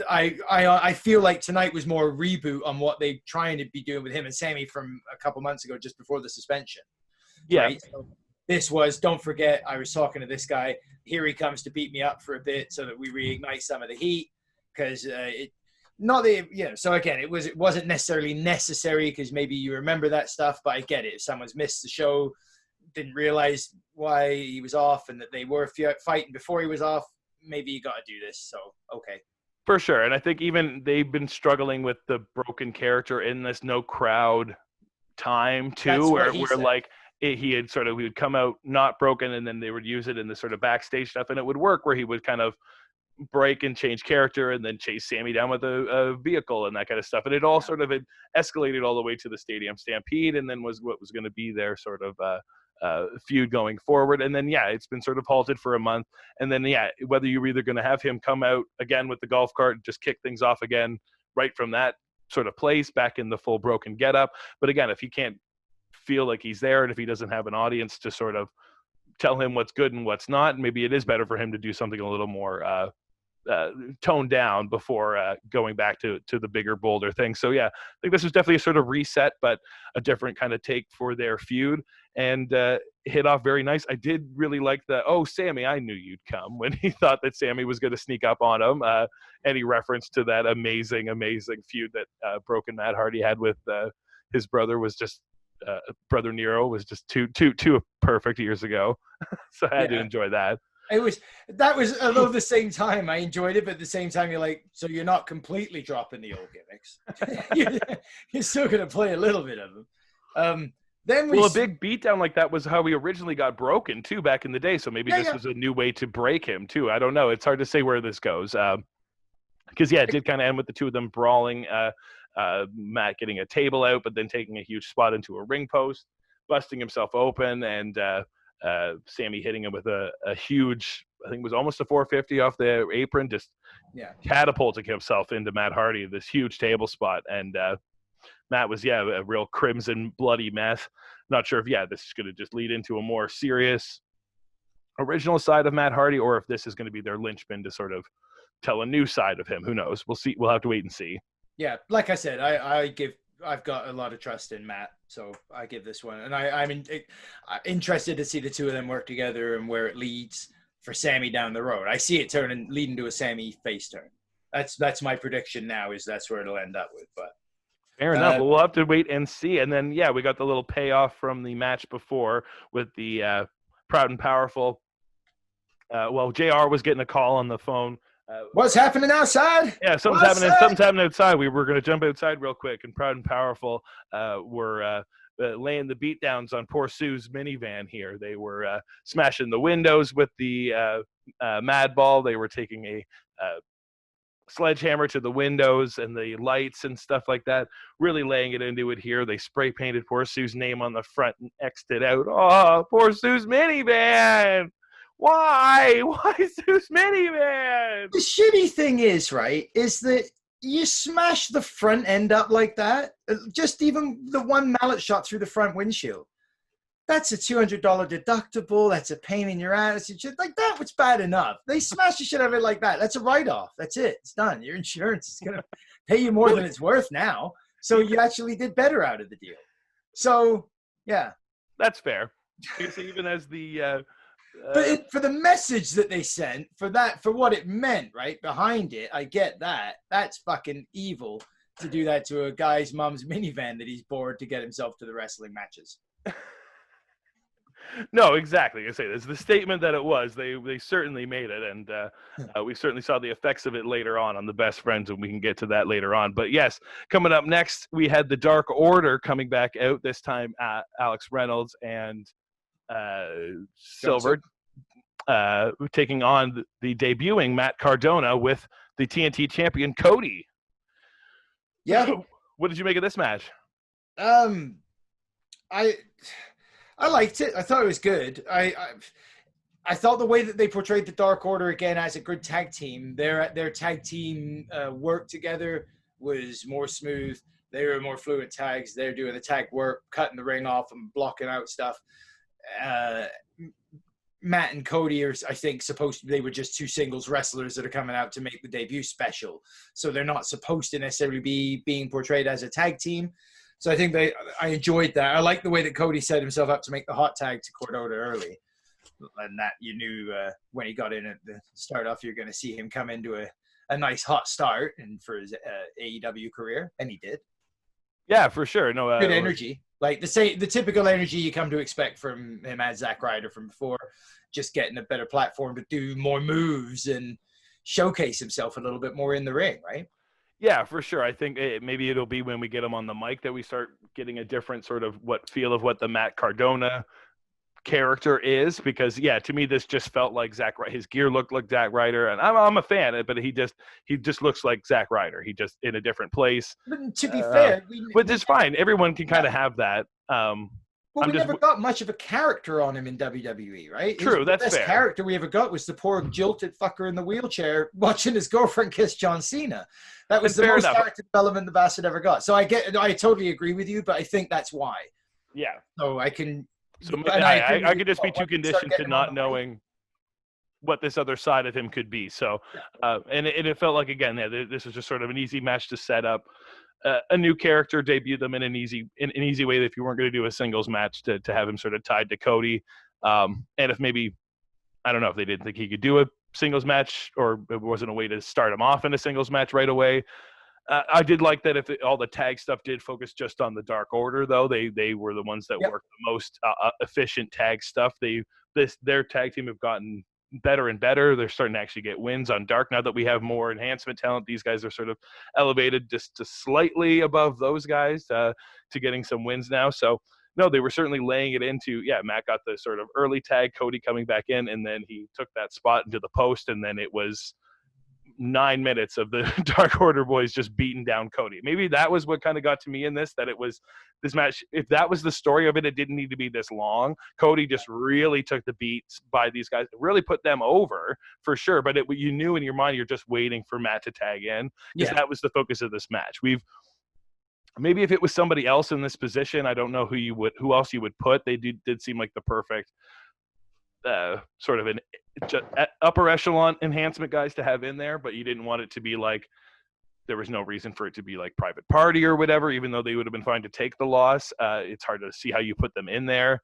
I feel like tonight was more a reboot on what they're trying to be doing with him and Sammy from a couple months ago, just before the suspension. Yeah. Right? So this was, don't forget, I was talking to this guy. Here he comes to beat me up for a bit so that we reignite some of the heat. Because so again, it wasn't necessarily necessary because maybe you remember that stuff, but I get it. If someone's missed the show, didn't realize why he was off and that they were fighting before he was off, maybe you got to do this. So, okay. For sure. And I think even they've been struggling with the broken character in this no crowd time too, That's what where he said. like he would come out not broken, and then they would use it in the sort of backstage stuff, and it would work where he would kind of break and change character and then chase Sammy down with a vehicle and that kind of stuff. And it all sort of escalated all the way to the Stadium Stampede, and then was what was going to be their sort of feud going forward. And then, it's been sort of halted for a month. And then, whether you're either going to have him come out again with the golf cart and just kick things off again right from that sort of place back in the full broken getup. But again, if he can't feel like he's there, and if he doesn't have an audience to sort of tell him what's good and what's not, maybe it is better for him to do something a little more toned down before going back to the bigger, bolder thing. So I think this was definitely a sort of reset, but a different kind of take for their feud, and hit off very nice. I did really like Sammy, I knew you'd come, when he thought that Sammy was going to sneak up on him. Any reference to that amazing feud that Broken Matt Hardy had with his brother was just brother Nero was just too perfect years ago. So I had to enjoy that. That was although the same time I enjoyed it, but at the same time you're like, so you're not completely dropping the old gimmicks. You're still going to play a little bit of them. Then a big beatdown like that was how he originally got broken too back in the day. So maybe this was a new way to break him too. I don't know. It's hard to say where this goes. Because it did kind of end with the two of them brawling. Matt getting a table out, but then taking a huge spot into a ring post, busting himself open, and Sammy hitting him with a huge, I think it was almost a 450 off the apron, just catapulting himself into Matt Hardy, this huge table spot. And Matt was, a real crimson, bloody mess. Not sure if, this is going to just lead into a more serious original side of Matt Hardy, or if this is going to be their linchpin to sort of tell a new side of him. Who knows? We'll see. We'll have to wait and see. Yeah, like I said, I've got a lot of trust in Matt, so I give this one. And I'm interested to see the two of them work together and where it leads for Sammy down the road. I see it leading to a Sammy face turn. That's my prediction now, is that's where it'll end up with. But fair enough. We'll have to wait and see. And then, we got the little payoff from the match before with the Proud and Powerful. JR was getting a call on the phone. What's happening outside? Yeah, something's happening outside. We were going to jump outside real quick, and Proud and Powerful were laying the beatdowns on poor Sue's minivan here. They were smashing the windows with the Mad Ball. They were taking a sledgehammer to the windows and the lights and stuff like that, really laying it into it here. They spray painted poor Sue's name on the front and X'd it out. Oh, poor Sue's minivan! Why Sue's minivan? The shitty thing is that you smash the front end up like that, just even the one mallet shot through the front windshield. That's a $200 deductible. That's a pain in your ass. It's just like that was bad enough. They smash the shit out of it like that. That's a write-off. That's it. It's done. Your insurance is going to pay you more than it's worth now. So you actually did better out of the deal. So, yeah. That's fair. Because even as the... But for the message that they sent, for what it meant, right, behind it, I get that. That's fucking evil to do that to a guy's mom's minivan that he's bored to get himself to the wrestling matches. No, exactly. I say this the statement that it was. They certainly made it, and we certainly saw the effects of it later on the Best Friends, and we can get to that later on. But yes, coming up next, we had the Dark Order coming back out this time. Alex Reynolds and Silver taking on the debuting Matt Cardona with the TNT champion Cody. Yeah. What did you make of this match? I liked it. I thought it was good. I thought the way that they portrayed the Dark Order again as a good tag team, their tag team work together was more smooth. They were more fluid tags. They're doing the tag work, cutting the ring off and blocking out stuff. Matt and Cody are, I think, they were just two singles wrestlers that are coming out to make the debut special. So they're not supposed to necessarily be being portrayed as a tag team. So I think I enjoyed that. I like the way that Cody set himself up to make the hot tag to Cardona early. And that you knew when he got in at the start off, you're going to see him come into a nice hot start and for his AEW career. And he did. Yeah, for sure. No, good energy. Like the typical energy you come to expect from him as Zack Ryder from before, just getting a better platform to do more moves and showcase himself a little bit more in the ring, right? Yeah, for sure. I think maybe it'll be when we get him on the mic that we start getting a different sort of feel of what the Matt Cardona character is, because to me this just felt like his gear looked like Zack Ryder, and I'm a fan, but he just looks like Zack Ryder. He just in a different place. But to be fair, which is fine. Everyone can kind of have that. Well, we never got much of a character on him in WWE, right? True, that's fair. The best character we ever got was the poor jilted fucker in the wheelchair watching his girlfriend kiss John Cena. That was the most character development the bastard ever got. So I totally agree with you, but I think that's why. Yeah. So I can. So I could just be too conditioned to not knowing what this other side of him could be. So, and it felt like, again, this was just sort of an easy match to set up. A new character, debut them in an easy way if you weren't going to do a singles match to have him sort of tied to Cody. And if maybe, I don't know if they didn't think he could do a singles match, or it wasn't a way to start him off in a singles match right away. I did like that all the tag stuff did focus just on the Dark Order, though. They were the ones that worked the most efficient tag stuff. Their tag team have gotten better and better. They're starting to actually get wins on Dark now that we have more enhancement talent. These guys are sort of elevated just to slightly above those guys to getting some wins now. So no, they were certainly laying it into. Matt got the sort of early tag, Cody coming back in, and then he took that spot into the post, and then it was 9 minutes of the Dark Order boys just beating down Cody. Maybe that was what kind of got to me in this, that it was this match. If that was the story of it, it didn't need to be this long. Cody just really took the beats by these guys, really put them over for sure. But you knew in your mind, you're just waiting for Matt to tag in, because that was the focus of this match. Maybe if it was somebody else in this position, I don't know who else you would put. They did seem like the perfect sort of an upper echelon enhancement guys to have in there, but you didn't want it to be like, there was no reason for it to be like Private Party or whatever, even though they would have been fine to take the loss. It's hard to see how you put them in there.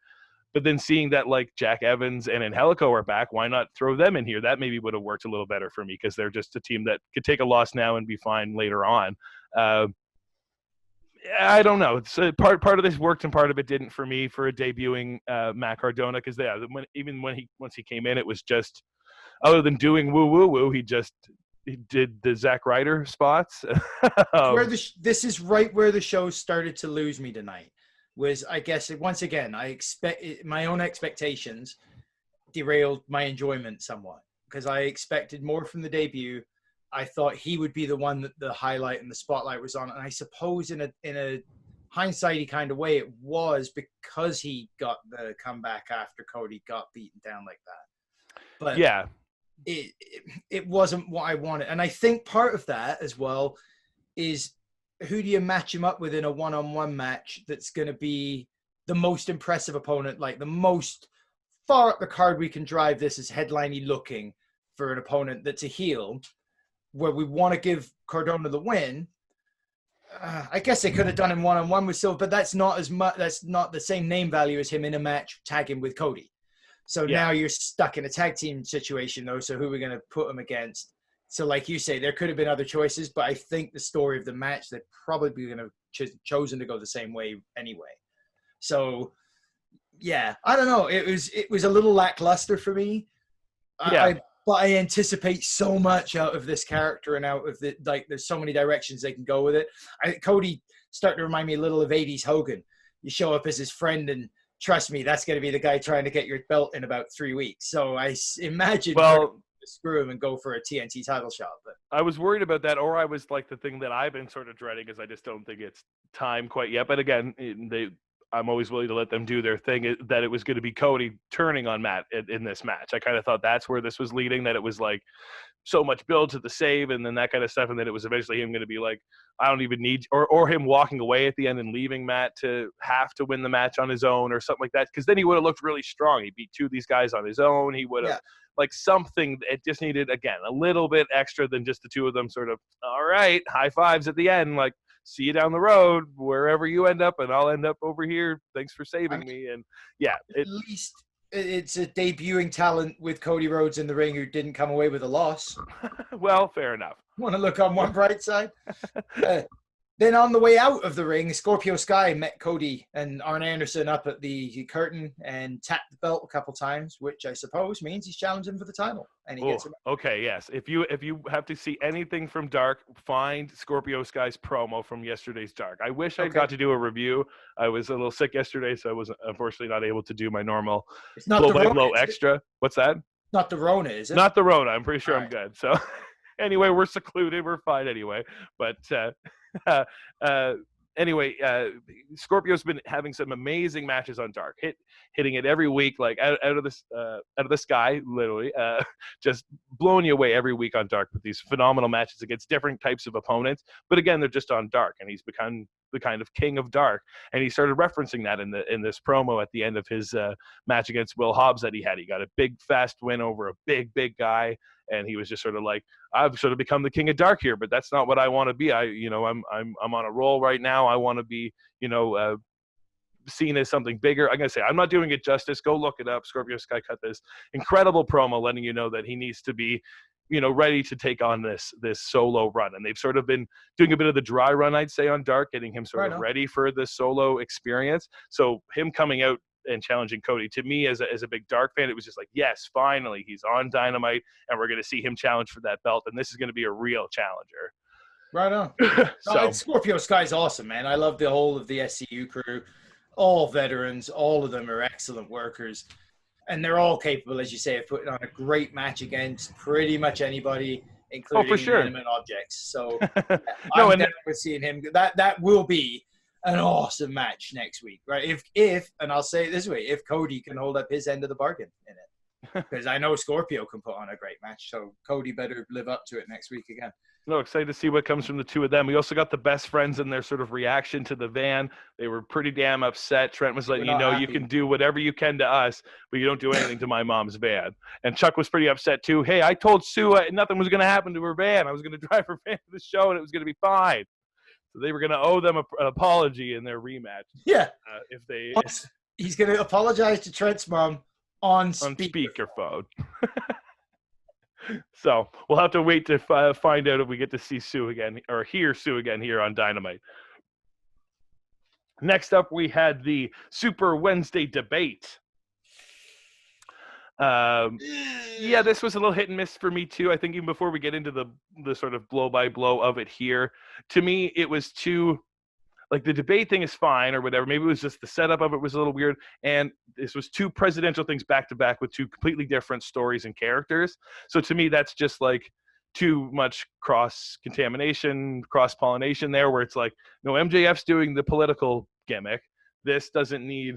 But then seeing that like Jack Evans and Angelico are back, why not throw them in here? That maybe would have worked a little better for me, because they're just a team that could take a loss now and be fine later on. I don't know. It's part of this worked and part of it didn't for me for a debuting Matt Cardona, because once he came in, it was just, other than doing woo woo woo, he did the Zack Ryder spots. This is right where the show started to lose me tonight. Was, I guess, once again, my own expectations derailed my enjoyment somewhat, because I expected more from the debut. I thought he would be the one that the highlight and the spotlight was on. And I suppose in a hindsighty kind of way, it was because he got the comeback after Cody got beaten down like that. But yeah, it wasn't what I wanted. And I think part of that as well is, who do you match him up with in a one-on-one match that's going to be the most impressive opponent, like the most far up the card we can drive this as headliney looking for an opponent that's a heel, where we want to give Cardona the win. I guess they could have done him one-on-one with Silver, but that's not as much. That's not the same name value as him in a match tagging with Cody. So now you're stuck in a tag team situation, though. So who are we going to put him against? So like you say, there could have been other choices, but I think the story of the match, they're probably going to chosen to go the same way anyway. So yeah, I don't know. It was a little lackluster for me. But I anticipate so much out of this character and out of there's so many directions they can go with it. Cody starting to remind me a little of 80s Hogan. You show up as his friend, and trust me, that's going to be the guy trying to get your belt in about 3 weeks. So I imagine screw him and go for a TNT title shot. But I was worried about that, or I was like, the thing that I've been sort of dreading is I just don't think it's time quite yet. But again, I'm always willing to let them do their thing, that it was going to be Cody turning on Matt in this match. I kind of thought that's where this was leading, that it was like so much build to the save and then that kind of stuff. And then it was eventually him going to be like, I don't even need, or him walking away at the end and leaving Matt to have to win the match on his own or something like that. Cause then he would have looked really strong. He beat two of these guys on his own. He would have like something. It just needed, again, a little bit extra than just the two of them sort of, all right, high fives at the end. Like, see you down the road, wherever you end up, and I'll end up over here. Thanks for saving me. And at least it's a debuting talent with Cody Rhodes in the ring who didn't come away with a loss. Well, fair enough. Want to look on one bright side? Then on the way out of the ring, Scorpio Sky met Cody and Arn Anderson up at the curtain and tapped the belt a couple times, which I suppose means he's challenging for the title. And he gets it. Okay, yes. If you have to see anything from Dark, find Scorpio Sky's promo from yesterday's Dark. I wish I got to do a review. I was a little sick yesterday, so I was unfortunately not able to do my normal blow extra. What's that? Not the Rona, is it? Not the Rona. I'm pretty sure I'm good. So anyway, we're secluded. We're fine anyway. But anyway, Scorpio's been having some amazing matches on Dark, hitting it every week, like out of the sky, literally, just blowing you away every week on Dark with these phenomenal matches against different types of opponents. But again, they're just on Dark, and he's become the kind of king of Dark. And he started referencing that in this promo at the end of his match against Will Hobbs that he had. He got a big, fast win over a big guy. And he was just sort of like, I've sort of become the king of Dark here, but that's not what I want to be. I'm on a roll right now. I want to be, seen as something bigger. I'm gonna say I'm not doing it justice. Go look it up. Scorpio Sky cut this incredible promo, letting you know that he needs to be, ready to take on this solo run. And they've sort of been doing a bit of the dry run, I'd say, on Dark, getting him sort of ready for the solo experience. So him coming out and challenging Cody, to me as a big Dark fan, it was just like, yes, finally he's on Dynamite and we're going to see him challenge for that belt, and this is going to be a real challenger. Right on. Scorpio Sky's awesome, man. I love the whole of the SCU crew, all veterans. All of them are excellent workers, and they're all capable, as you say, of putting on a great match against pretty much anybody, including inanimate objects. So I'm down with seeing him. That will be an awesome match next week, right? If and I'll say it this way, if Cody can hold up his end of the bargain in it, because I know Scorpio can put on a great match, so Cody better live up to it next week again. No, excited to see what comes from the two of them. We also got the best friends and their sort of reaction to the van. They were pretty damn upset. Trent was letting you can do whatever you can to us, but you don't do anything to my mom's van. And Chuck was pretty upset too. Hey, I told Sue nothing was going to happen to her van. I was going to drive her van to the show and it was going to be fine. So they were going to owe them an apology in their rematch. Yeah. He's going to apologize to Trent's mom on speakerphone. So we'll have to wait to find out if we get to see Sue again or hear Sue again here on Dynamite. Next up, we had the Super Wednesday debate. Yeah, this was a little hit and miss for me too. I think even before we get into the sort of blow by blow of it here, to me it was too, like, the debate thing is fine or whatever. Maybe it was just the setup of it was a little weird, and this was two presidential things back to back with two completely different stories and characters. So to me, that's just like too much cross contamination, cross pollination there, where it's like, no, MJF's doing the political gimmick. This doesn't need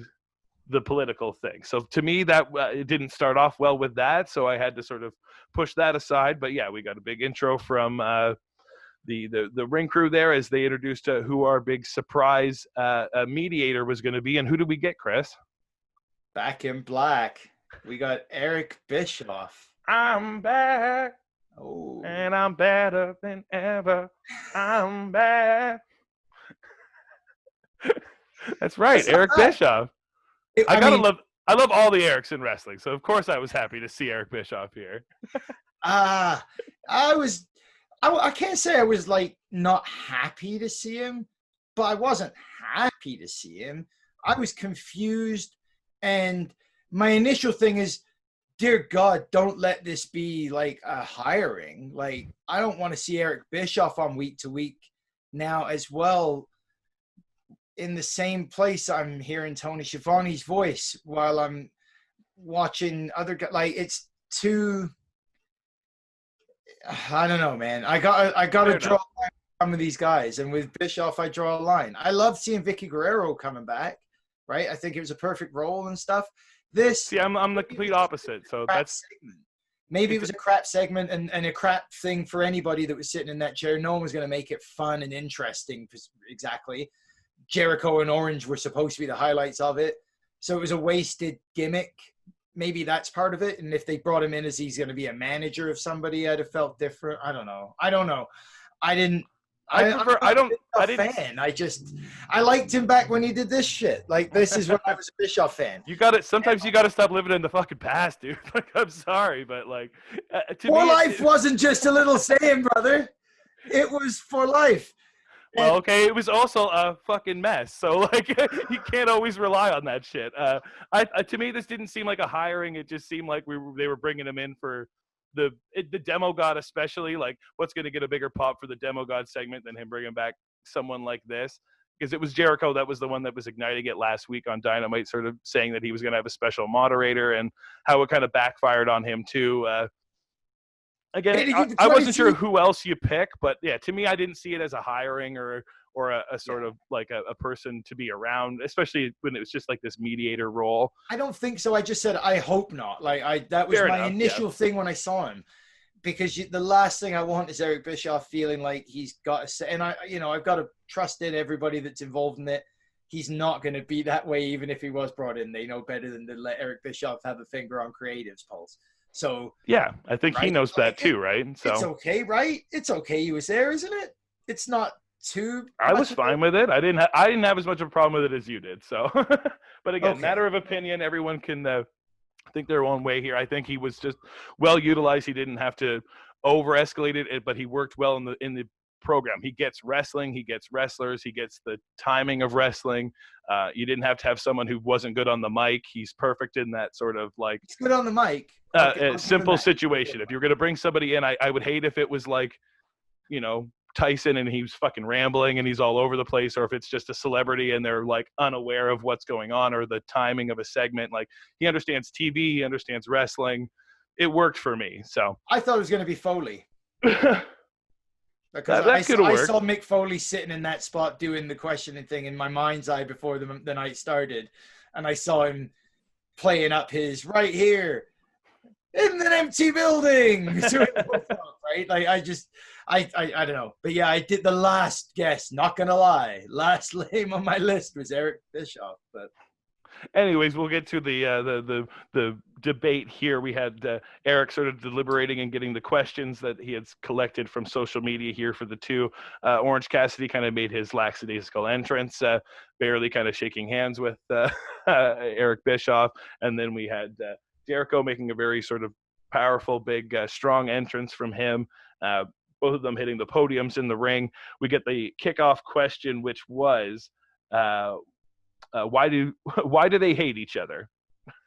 the political thing. So to me, that it didn't start off well with that, so I had to sort of push that aside. But yeah, we got a big intro from the ring crew there as they introduced who our big surprise mediator was going to be. And who did we get, Chris? Back in black, we got Eric Bischoff. I'm back, and I'm better than ever. I'm back. That's right, Eric Bischoff. I love all the Erics in wrestling, so of course I was happy to see Eric Bischoff here. I can't say I was like not happy to see him, but I wasn't happy to see him. I was confused, and my initial thing is, dear God, don't let this be like a hiring. Like, I don't want to see Eric Bischoff on week to week now as well. In the same place, I'm hearing Tony Schiavone's voice while I'm watching other guys. Like, it's too. I don't know, man. I got to draw a line with some of these guys, and with Bischoff, I draw a line. I love seeing Vicky Guerrero coming back, right? I think it was a perfect role and stuff. I'm the complete opposite. So that's segment. Maybe it was a crap segment and a crap thing for anybody that was sitting in that chair. No one was going to make it fun and interesting. Exactly. Jericho and Orange were supposed to be the highlights of it, so it was a wasted gimmick. Maybe that's part of it. And if they brought him in as he's going to be a manager of somebody, I'd have felt different. I don't know. I liked him back when he did this shit. Like, this is when I was a Bischoff fan. Sometimes you got to stop living in the fucking past, dude. Like, I'm sorry, but like, For Life wasn't just a little saying, brother. It was for life. well, okay, it was also a fucking mess. So like, you can't always rely on that shit. To me, this didn't seem like a hiring. It just seemed like they were bringing him in for the demo god, especially. Like, what's going to get a bigger pop for the demo god segment than him bringing back someone like this? Because it was Jericho that was the one that was igniting it last week on Dynamite, sort of saying that he was going to have a special moderator, and how it kind of backfired on him too. Again, I wasn't sure who else you pick, but yeah, to me, I didn't see it as a hiring or a sort of like a person to be around, especially when it was just like this mediator role. I don't think so. I just said, I hope not. Like that was my initial thing when I saw him, because the last thing I want is Eric Bischoff feeling like he's got to, and I've got to trust in everybody that's involved in it. He's not going to be that way, even if he was brought in. They know better than to let Eric Bischoff have a finger on creative's pulse. So yeah, I think he knows that too, right? So it's okay, right? It's okay. He was there, isn't it? It's not too. I was fine with it. I didn't have as much of a problem with it as you did. So, but again, matter of opinion. Everyone can think their own way here. I think he was just well utilized. He didn't have to over escalate it, but he worked well in the program. He gets wrestling, he gets wrestlers, he gets the timing of wrestling. You didn't have to have someone who wasn't good on the mic. He's perfect in that sort of like it's good on the mic. Simple situation. If you're going to bring somebody in, I would hate if it was like, Tyson and he's fucking rambling and he's all over the place, or if it's just a celebrity and they're like unaware of what's going on or the timing of a segment. Like, he understands TV, he understands wrestling. It worked for me. So I thought it was going to be Foley. Because that I saw work. Mick Foley sitting in that spot doing the questioning thing in my mind's eye before the night started. And I saw him playing up his right here in an empty building. Right? Like, I don't know. But yeah, I did the last guess, not going to lie. Last name on my list was Eric Bischoff. But anyways, we'll get to the debate here. We had Eric sort of deliberating and getting the questions that he had collected from social media here for the two. Orange Cassidy kind of made his lackadaisical entrance, barely kind of shaking hands with Eric Bischoff. And then we had Jericho making a very sort of powerful, big, strong entrance from him. Both of them hitting the podiums in the ring. We get the kickoff question, which was, why do they hate each other?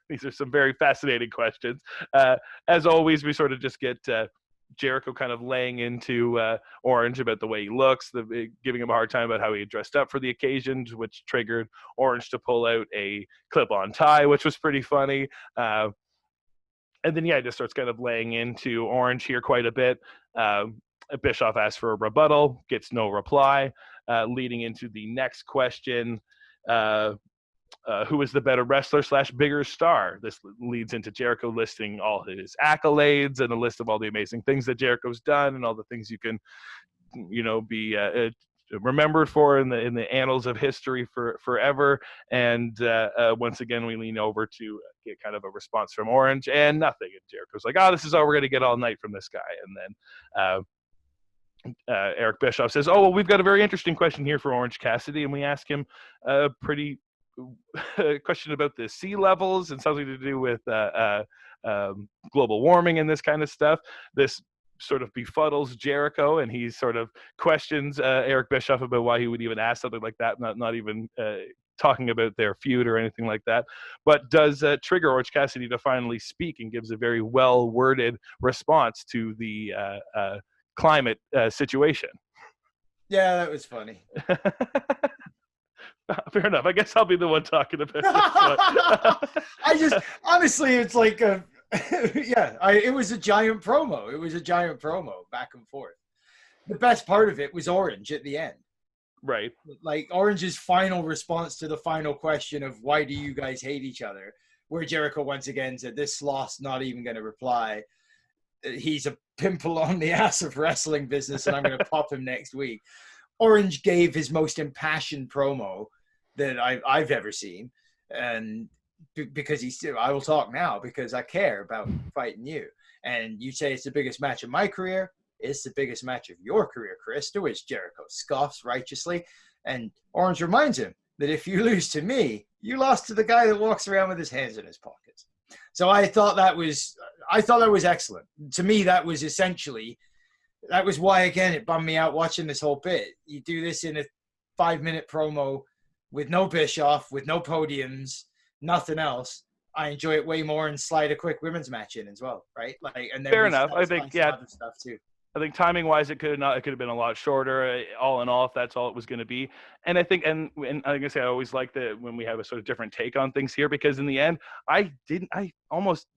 These are some very fascinating questions. As always, we sort of just get Jericho kind of laying into Orange about the way he looks, giving him a hard time about how he dressed up for the occasion, which triggered Orange to pull out a clip-on tie, which was pretty funny. And then, it just starts kind of laying into Orange here quite a bit. Bischoff asks for a rebuttal, gets no reply, leading into the next question. Who is the better wrestler / bigger star? This leads into Jericho listing all his accolades and a list of all the amazing things that Jericho's done and all the things you can, be remembered for in the annals of history forever. And once again, we lean over to get kind of a response from Orange, and nothing. And Jericho's like, this is all we're going to get all night from this guy. And then Eric Bischoff says, well, we've got a very interesting question here for Orange Cassidy. And we ask him a pretty question about the sea levels and something to do with global warming and this kind of stuff. This sort of befuddles Jericho, and he sort of questions Eric Bischoff about why he would even ask something like that, not even talking about their feud or anything like that, but does trigger Orange Cassidy to finally speak and gives a very well-worded response to the climate situation. Yeah, that was funny. Fair enough. I guess I'll be the one talking about this one. Honestly, it's like it was a giant promo. It was a giant promo back and forth. The best part of it was Orange at the end. Right. Like Orange's final response to the final question of why do you guys hate each other, where Jericho once again said, this sloth's not even going to reply. He's a pimple on the ass of wrestling business, and I'm going to pop him next week. Orange gave his most impassioned promo that I've ever seen. And because I will talk now because I care about fighting you. And you say it's the biggest match of my career. It's the biggest match of your career, Chris, to which Jericho scoffs righteously. And Orange reminds him that if you lose to me, you lost to the guy that walks around with his hands in his pockets. So I thought that was excellent. To me, that was essentially that was why, again, it bummed me out watching this whole bit. You do this in a 5-minute promo with no Bischoff, with no podiums, nothing else. I enjoy it way more and slide a quick women's match in as well, right? Like, and then Fair we enough. I think, yeah, other stuff too. I think timing wise, it could have been a lot shorter. All in all, if that's all it was going to be, and I think, and like I say, I always like that when we have a sort of different take on things here, because in the end, I almost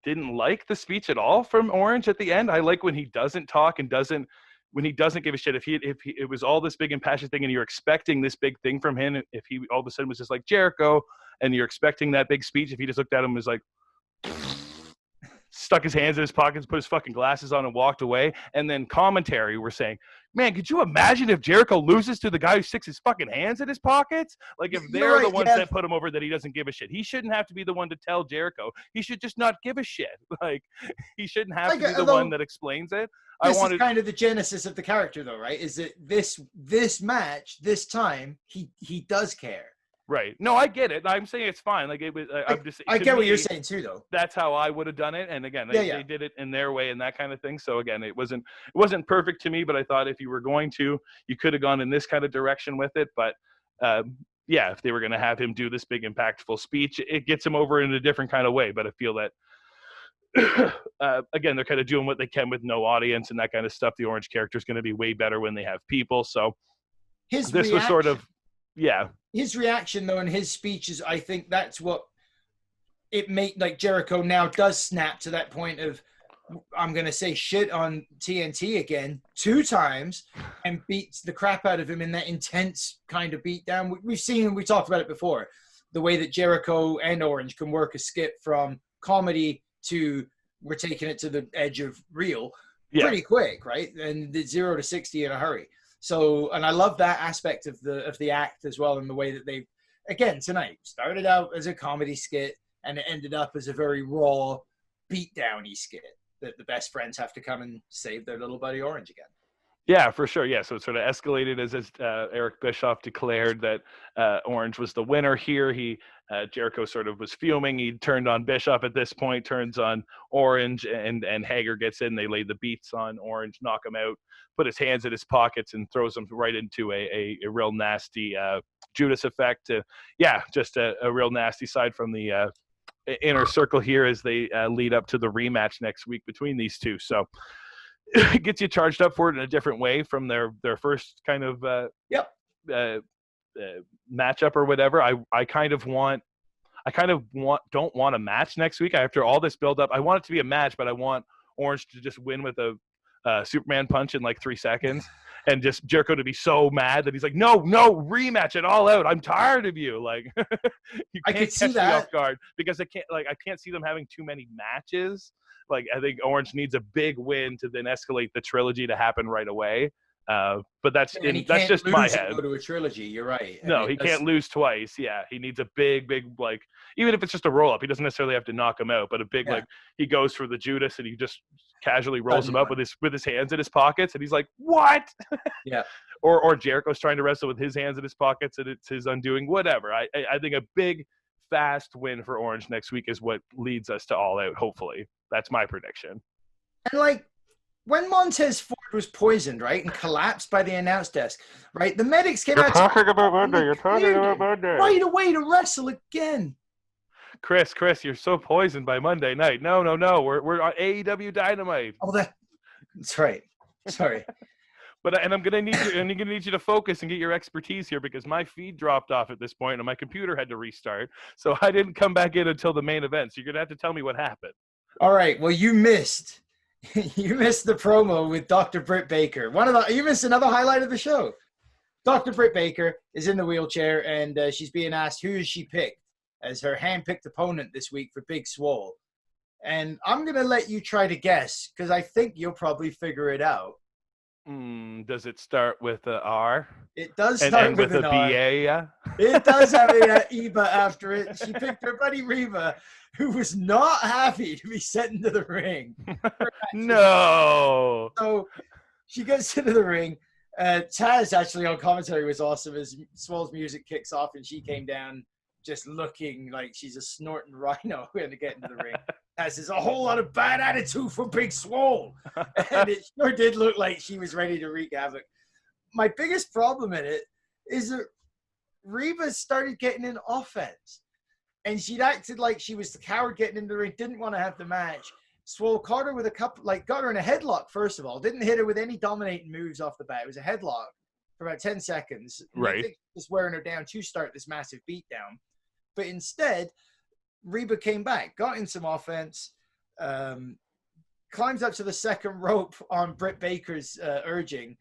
didn't like the speech at all from Orange at the end. I like when he doesn't talk and when he doesn't give a shit. If it was all this big and passionate thing, and you're expecting this big thing from him, if he all of a sudden was just like Jericho, and you're expecting that big speech, if he just looked at him and was like, stuck his hands in his pockets, put his fucking glasses on, and walked away. And then commentary were saying, man, could you imagine if Jericho loses to the guy who sticks his fucking hands in his pockets? Like, if they're the ones that put him over, that he doesn't give a shit. He shouldn't have to be the one to tell Jericho. He should just not give a shit. Like, he shouldn't have to be the one that explains it. This is kind of the genesis of the character, though, right? Is that this match, this time, he does care. Right. No, I get it. I'm saying it's fine. Like, it was. I get what you're saying too, though. That's how I would have done it. And again, they did it in their way and that kind of thing. So again, it wasn't perfect to me, but I thought if you were going to, you could have gone in this kind of direction with it. But yeah, if they were going to have him do this big impactful speech, it gets him over in a different kind of way. But I feel that again, they're kind of doing what they can with no audience and that kind of stuff. The Orange character is going to be way better when they have people. So this was sort of. Yeah. His reaction, though, and his speeches, I think that's what it made, like, Jericho now does snap to that point of, I'm going to say shit on TNT again 2 times and beats the crap out of him in that intense kind of beatdown. We talked about it before, the way that Jericho and Orange can work a skit from comedy to we're taking it to the edge of real pretty quick, right? And the 0 to 60 in a hurry. So, and I love that aspect of the act as well, and the way that they, again, tonight started out as a comedy skit and it ended up as a very raw, beatdowny skit that the best friends have to come and save their little buddy Orange again. Yeah, for sure. Yeah, so it sort of escalated as Eric Bischoff declared that Orange was the winner here. Jericho sort of was fuming. He turned on Bischoff at this point, turns on Orange, and Hager gets in. They lay the beats on Orange, knock him out, put his hands in his pockets, and throws him right into a real nasty Judas effect. Just a real nasty side from the inner circle here as they lead up to the rematch next week between these two. So it gets you charged up for it in a different way from their first kind of matchup or whatever. I don't want a match next week after all this build up. I want it to be a match, but I want Orange to just win with a Superman punch in like 3 seconds, and just Jericho to be so mad that he's like, no, rematch it all out. I'm tired of you. Like, you can't catch me off guard, because I can't see them having too many matches. Like, I think Orange needs a big win to then escalate the trilogy to happen right away. But that's just my head. Go to a trilogy. You're right. No, he can't lose twice. Yeah, he needs a big, like, even if it's just a roll up, he doesn't necessarily have to knock him out, but a big like he goes for the Judas and he just casually rolls him up with his hands in his pockets, and he's like, what? Yeah. Or Jericho's trying to wrestle with his hands in his pockets and it's his undoing. Whatever. I think a big, fast win for Orange next week is what leads us to All Out. Hopefully, that's my prediction. And like, when Montez Ford was poisoned, right, and collapsed by the announce desk, right, the medics came out. You're talking about Monday. Right away to wrestle again. Chris, you're so poisoned by Monday night. No. We're on AEW Dynamite. Oh, that's right. Sorry. But I'm gonna need you to focus and get your expertise here, because my feed dropped off at this point and my computer had to restart, so I didn't come back in until the main event. So you're gonna have to tell me what happened. All right. Well, you missed the promo with Dr. Britt Baker. You missed another highlight of the show. Dr. Britt Baker is in the wheelchair, and she's being asked who she picked as her hand-picked opponent this week for Big Swole. And I'm going to let you try to guess, because I think you'll probably figure it out. Does it start with a R? It does start with an a R. BA, yeah? It does have an Eva after it. She picked her buddy Reva, who was not happy to be sent into the ring. No. So she gets into the ring. Taz actually on commentary was awesome as Swole's music kicks off and she came down just looking like she's a snorting rhino going to get into the ring. That is a whole lot of bad attitude for Big Swole. And it sure did look like she was ready to wreak havoc. My biggest problem in it is that Reba started getting in offense. And she'd acted like she was the coward getting in the ring, didn't want to have the match. Swole caught her with a couple, got her in a headlock, first of all. Didn't hit her with any dominating moves off the bat. It was a headlock for about 10 seconds. Right. I think just wearing her down to start this massive beatdown. But instead, Reba came back, got in some offense, climbs up to the second rope on Britt Baker's urging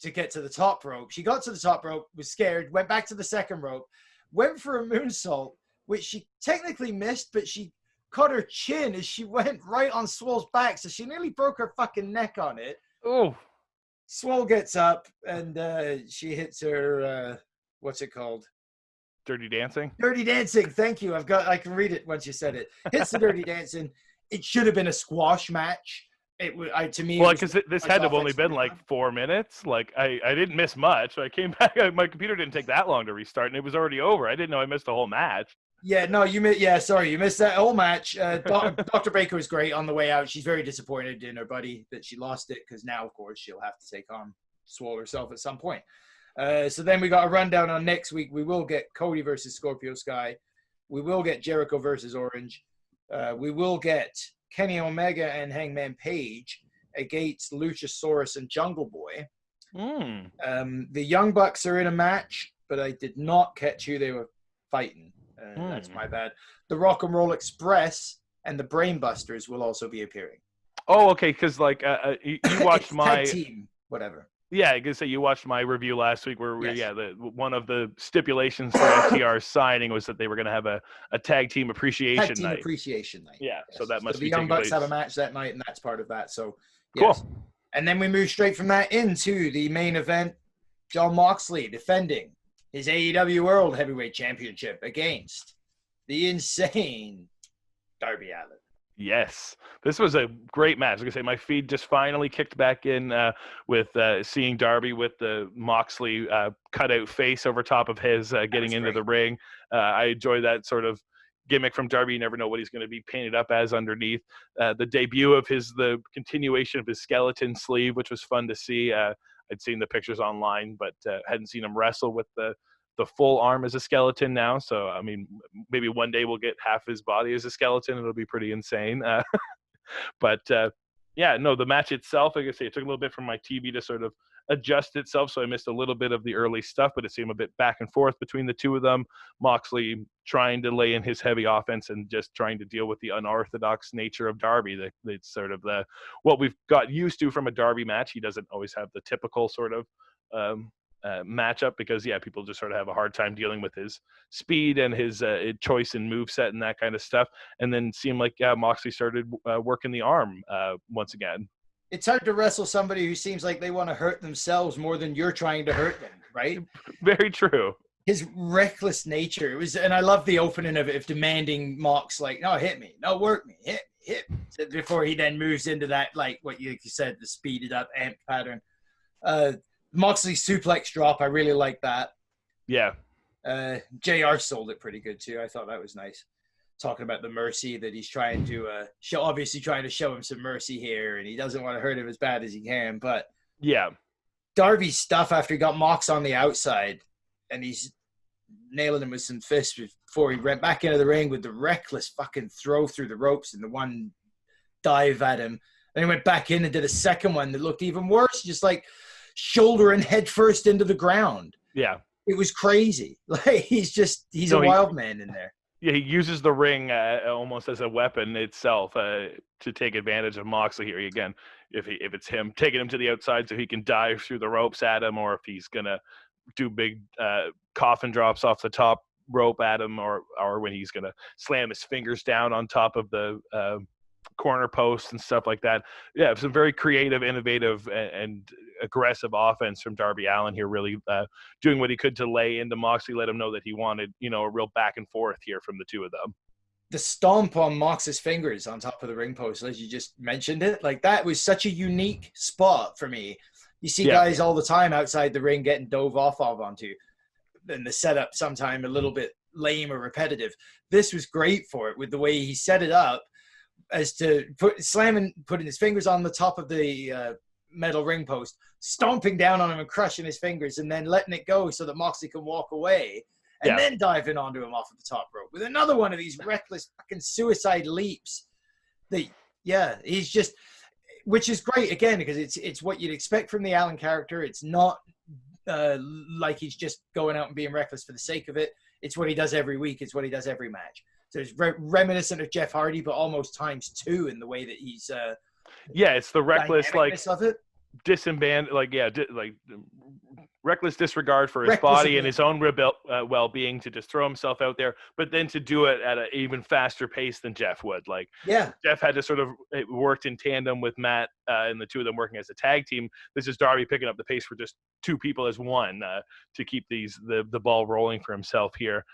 to get to the top rope. She got to the top rope, was scared, went back to the second rope, went for a moonsault, which she technically missed, but she caught her chin as she went right on Swole's back, so she nearly broke her fucking neck on it. Oh. Swole gets up, and she hits her, what's it called? Dirty Dancing? Dirty Dancing, thank you. I can read it once you said it. Hits the Dirty Dancing. It should have been a squash match. To me, well, because this had to have only been like 4 minutes. Like I didn't miss much. I came back. My computer didn't take that long to restart, and it was already over. I didn't know I missed the whole match. Yeah, no, you missed. Yeah, sorry, you missed that whole match. Dr. Baker was great on the way out. She's very disappointed in her buddy that she lost it because now, of course, she'll have to take on Swole herself at some point. So then we got a rundown on next week. We will get Cody versus Scorpio Sky. We will get Jericho versus Orange. We will get Kenny Omega and Hangman Page against Luchasaurus and Jungle Boy. The Young Bucks are in a match, but I did not catch who they were fighting. That's my bad. The Rock and Roll Express and the Brainbusters will also be appearing. Oh, okay. Because you watched my tag team, whatever. Yeah, I guess you watched my review last week where one of the stipulations for FTR's signing was that they were going to have a tag team appreciation night. Appreciation night. Yeah, yes. So that must be the Young Bucks have a match that night, and that's part of that. So yes. Cool. And then we move straight from that into the main event. Jon Moxley defending his AEW World Heavyweight Championship against the insane Darby Allin. Yes, this was a great match. Like I say, my feed just finally kicked back in with seeing Darby with the Moxley cutout face over top of his getting into the ring. I enjoy that sort of gimmick from Darby. You never know what he's going to be painted up as underneath. The debut of the continuation of his skeleton sleeve, which was fun to see. I'd seen the pictures online, but hadn't seen him wrestle with the full arm as a skeleton now. So, I mean, maybe one day we'll get half his body as a skeleton. It'll be pretty insane. But the match itself, like I say, it took a little bit for my TV to sort of adjust itself. So I missed a little bit of the early stuff, but it seemed a bit back and forth between the two of them. Moxley trying to lay in his heavy offense and just trying to deal with the unorthodox nature of Darby. It's sort of what we've got used to from a Darby match. He doesn't always have the typical sort of matchup because people just sort of have a hard time dealing with his speed and his choice in moveset and that kind of stuff. And then seemed like Moxley started working the arm once again. It's hard to wrestle somebody who seems like they want to hurt themselves more than you're trying to hurt them, right? Very true. His reckless nature and I love the opening of it, of demanding Mox, like, no, hit me, no, work me, hit me, before he then moves into that, like what you said, the speeded up amp pattern. Moxley's suplex drop, I really like that. Yeah. JR sold it pretty good too. I thought that was nice. Talking about the mercy that he's trying to obviously trying to show him some mercy here, and he doesn't want to hurt him as bad as he can. But yeah, Darby's stuff after he got Mox on the outside, and he's nailing him with some fists before he went back into the ring with the reckless fucking throw through the ropes and the one dive at him. And he went back in and did a second one that looked even worse, just like shoulder and head first into the ground. Yeah. It was crazy. Like he's a wild man in there. Yeah, he uses the ring almost as a weapon itself to take advantage of Moxley here. Again, if it's him taking him to the outside so he can dive through the ropes at him, or if he's gonna do big coffin drops off the top rope at him, or when he's gonna slam his fingers down on top of the corner posts and stuff like that. Yeah, some very creative, innovative, and aggressive offense from Darby Allin here, really doing what he could to lay into Moxley, let him know that he wanted, a real back and forth here from the two of them. The stomp on Mox's fingers on top of the ring post, as you just mentioned it, like that was such a unique spot for me. You see guys all the time outside the ring getting dove off of onto, and the setup sometime a little bit lame or repetitive. This was great for it with the way he set it up. as to putting his fingers on the top of the metal ring post, stomping down on him and crushing his fingers, and then letting it go so that Moxley can walk away, and then diving onto him off of the top rope with another one of these reckless fucking suicide leaps. He's just, which is great again because it's what you'd expect from the Allen character. It's not like he's just going out and being reckless for the sake of it. It's what he does every week. It's what he does every match. So it's reminiscent of Jeff Hardy, but almost times two in the way that he's. It's the reckless of it. Reckless disregard for his body and his own well-being to just throw himself out there, but then to do it at an even faster pace than Jeff would. Jeff had to sort of worked in tandem with Matt, and the two of them working as a tag team. This is Darby picking up the pace for just two people as one to keep the ball rolling for himself here.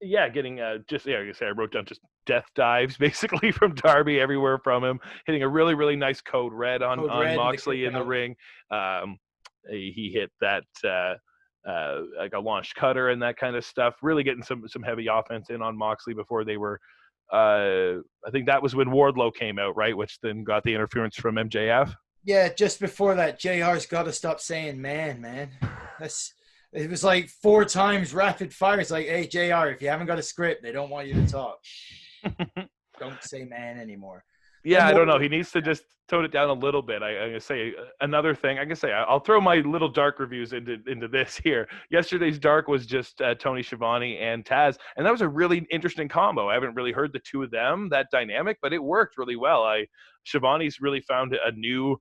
Getting like I say, I wrote down just death dives basically from Darby everywhere from him, hitting a really, really nice code red on Moxley in the ring. He hit that like a launched cutter and that kind of stuff, really getting some heavy offense in on Moxley before they were I think that was when Wardlow came out, right, which then got the interference from MJF. Yeah, just before that, JR's got to stop saying man. It was like 4 times rapid fire. It's like, hey, JR, if you haven't got a script, they don't want you to talk. Don't say man anymore. Yeah, I don't know. He needs to just tone it down a little bit. I'm going to say another thing. I'll throw my little dark reviews into this here. Yesterday's dark was just Tony Schiavone and Taz, and that was a really interesting combo. I haven't really heard the two of them, that dynamic, but it worked really well. Schiavone's really found a new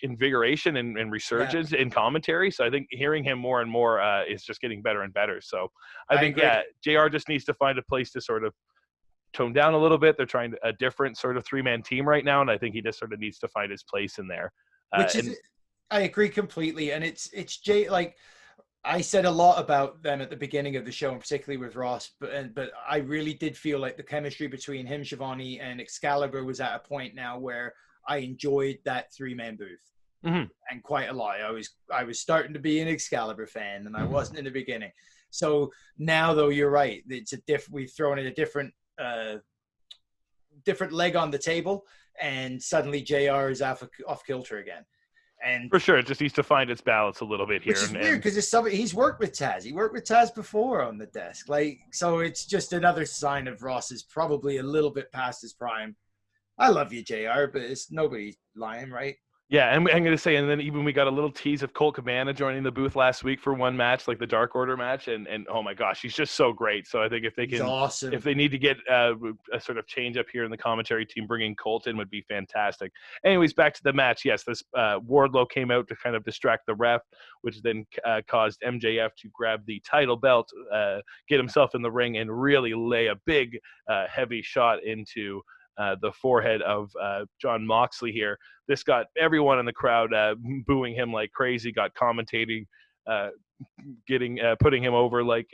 invigoration and resurgence in commentary. So I think hearing him more and more is just getting better and better. So I think, JR just needs to find a place to sort of tone down a little bit. They're trying a different sort of 3-man team right now, and I think he just sort of needs to find his place in there. I agree completely. And it's Jay, like I said a lot about them at the beginning of the show, and particularly with Ross, but I really did feel like the chemistry between him, Schiavone, and Excalibur was at a point now where I enjoyed that 3-man booth. Mm-hmm. And quite a lot. I was starting to be an Excalibur fan, and I wasn't in the beginning. So now, though, you're right. It's we've thrown in a different leg on the table, and suddenly JR is off kilter again. And for sure, it just needs to find its balance a little bit here. Which is weird because he's worked with Taz. He worked with Taz before on the desk. So it's just another sign of Ross is probably a little bit past his prime. I love you, JR, but it's nobody's lying, right? Yeah, and I'm going to say, and then even we got a little tease of Colt Cabana joining the booth last week for one match, like the Dark Order match, and oh my gosh, he's just so great. So I think if they need to get a sort of change up here in the commentary team, bringing Colt in would be fantastic. Anyways, back to the match. Yes, this Wardlow came out to kind of distract the ref, which then caused MJF to grab the title belt, get himself in the ring, and really lay a big, heavy shot into the forehead of Jon Moxley here. This got everyone in the crowd booing him like crazy, got commentating, putting him over like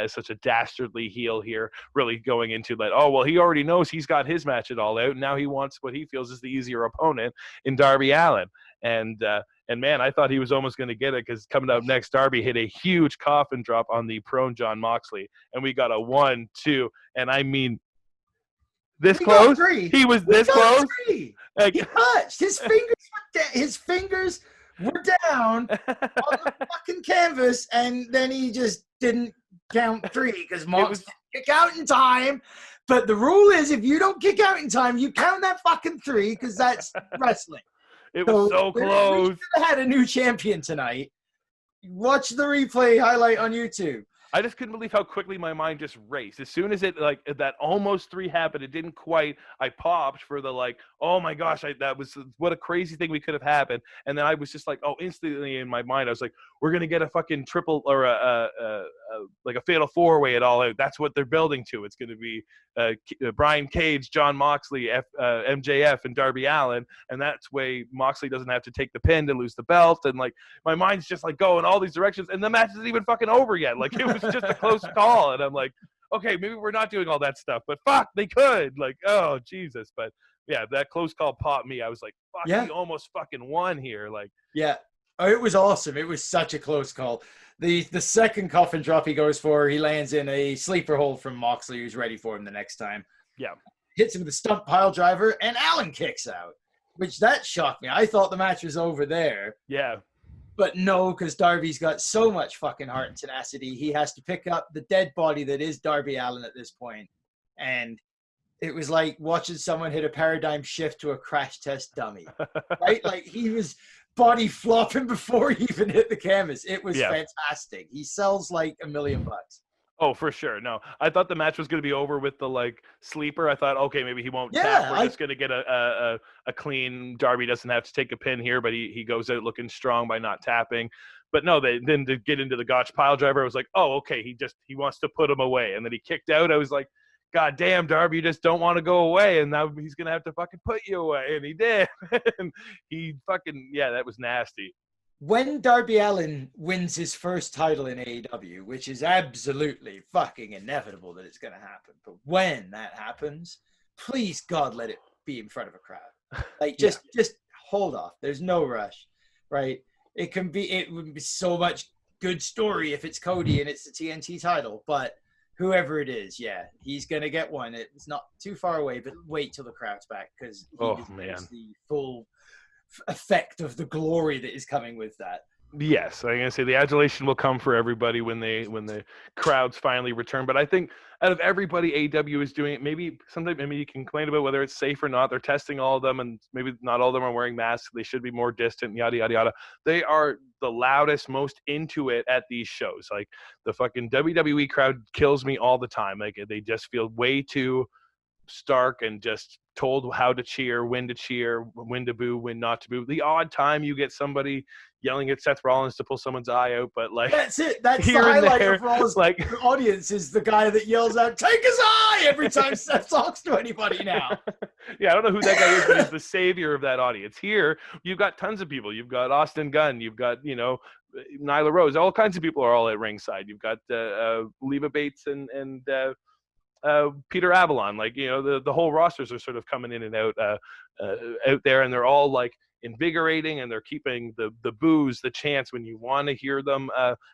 such a dastardly heel here, really going into that, oh, well, he already knows he's got his match at All Out, and now he wants what he feels is the easier opponent in Darby Allin. And man, I thought he was almost going to get it, because coming up next, Darby hit a huge coffin drop on the prone Jon Moxley, and we got a 1, 2, and I mean, this close. He was this close. He touched. His fingers were down on the fucking canvas, and then he just didn't count 3 because Mox didn't kick out in time. But the rule is, if you don't kick out in time, you count that fucking 3 because that's wrestling. It was so close. We should have had a new champion tonight. Watch the replay highlight on YouTube. I just couldn't believe how quickly my mind just raced. As soon as it, like, that almost 3 happened, it didn't quite. I popped for the, like, oh my gosh, that was what a crazy thing we could have happened. And then I was just like, oh, instantly in my mind, I was like, we're gonna get a fucking triple or like a fatal 4-way at All Out. That's what they're building to. It's gonna be Brian Cage, Jon Moxley, MJF, and Darby Allin, and that's way Moxley doesn't have to take the pin to lose the belt. And like my mind's just like going all these directions, and the match isn't even fucking over yet. Like it was just a close call, and I'm like, okay, maybe we're not doing all that stuff, but fuck, they could. Like, oh Jesus, but yeah, that close call popped me. I was like, fuck, he almost fucking won here. Like, yeah. Oh, it was awesome. It was such a close call. The second coffin drop he goes for, he lands in a sleeper hold from Moxley, who's ready for him the next time. Yeah. Hits him with a stump pile driver, and Allen kicks out, which that shocked me. I thought the match was over there. Yeah. But no, because Darby's got so much fucking heart and tenacity. He has to pick up the dead body that is Darby Allin at this point. And it was like watching someone hit a paradigm shift to a crash test dummy, right? Like he was body flopping before he even hit the canvas. It was fantastic. He sells like $1 million. Oh, for sure. No, I thought the match was going to be over with the like sleeper. I thought, okay, maybe he won't tap. We're just going to get a clean. Darby doesn't have to take a pin here, but he goes out looking strong by not tapping. But no, then to get into the gotch pile driver, I was like, oh, okay, he wants to put him away, and then he kicked out. I was like, God damn, Darby, you just don't want to go away, and now he's going to have to fucking put you away, and he did. And he fucking that was nasty. When Darby Allin wins his first title in AEW, which is absolutely fucking inevitable that it's going to happen, but when that happens, please God, let it be in front of a crowd. Like just hold off. There's no rush, right? It would be so much good story if it's Cody and it's the TNT title, but whoever it is, he's going to get one. It's not too far away, but wait till the crowd's back because he is the full effect of the glory that is coming with that. Yes, I'm gonna say the adulation will come for everybody when the crowds finally return. But I think out of everybody, AEW is doing it. Maybe you can complain about whether it's safe or not. They're testing all of them, and maybe not all of them are wearing masks. They should be more distant. Yada yada yada. They are the loudest, most into it at these shows. Like the fucking WWE crowd kills me all the time. Like they just feel way too stark and just told how to cheer, when to boo, when not to boo. The odd time you get somebody yelling at Seth Rollins to pull someo's eye out, but like that's it. That's the highlight of Rollins. Like the audience is the guy that yells out, "Take his eye!" every time Seth talks to anybody now. Yeah, I don't know who that guy is, but he's the savior of that audience. Here, you've got tons of people. You've got Austin Gunn. You've got Nyla Rose. All kinds of people are all at ringside. You've got Leva Bates and Peter Avalon, like the whole rosters are sort of coming in and out there, and they're all like invigorating, and they're keeping the boos, the chants when you want to hear them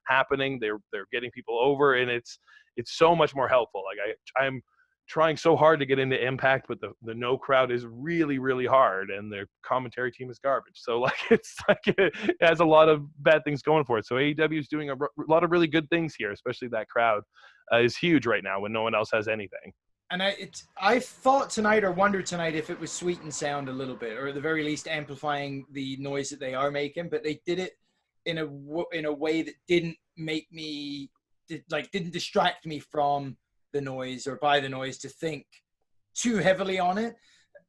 happening. They're getting people over, and it's so much more helpful. Like I'm trying so hard to get into Impact, but the no crowd is really, really hard, and their commentary team is garbage. So like it has a lot of bad things going for it. So AEW is doing a lot of really good things here, especially that crowd is huge right now when no one else has anything. And I thought tonight, or wondered tonight, if it was sweetened sound a little bit, or at the very least amplifying the noise that they are making. But they did it in a way that didn't didn't distract me from the noise or by the noise to think too heavily on it.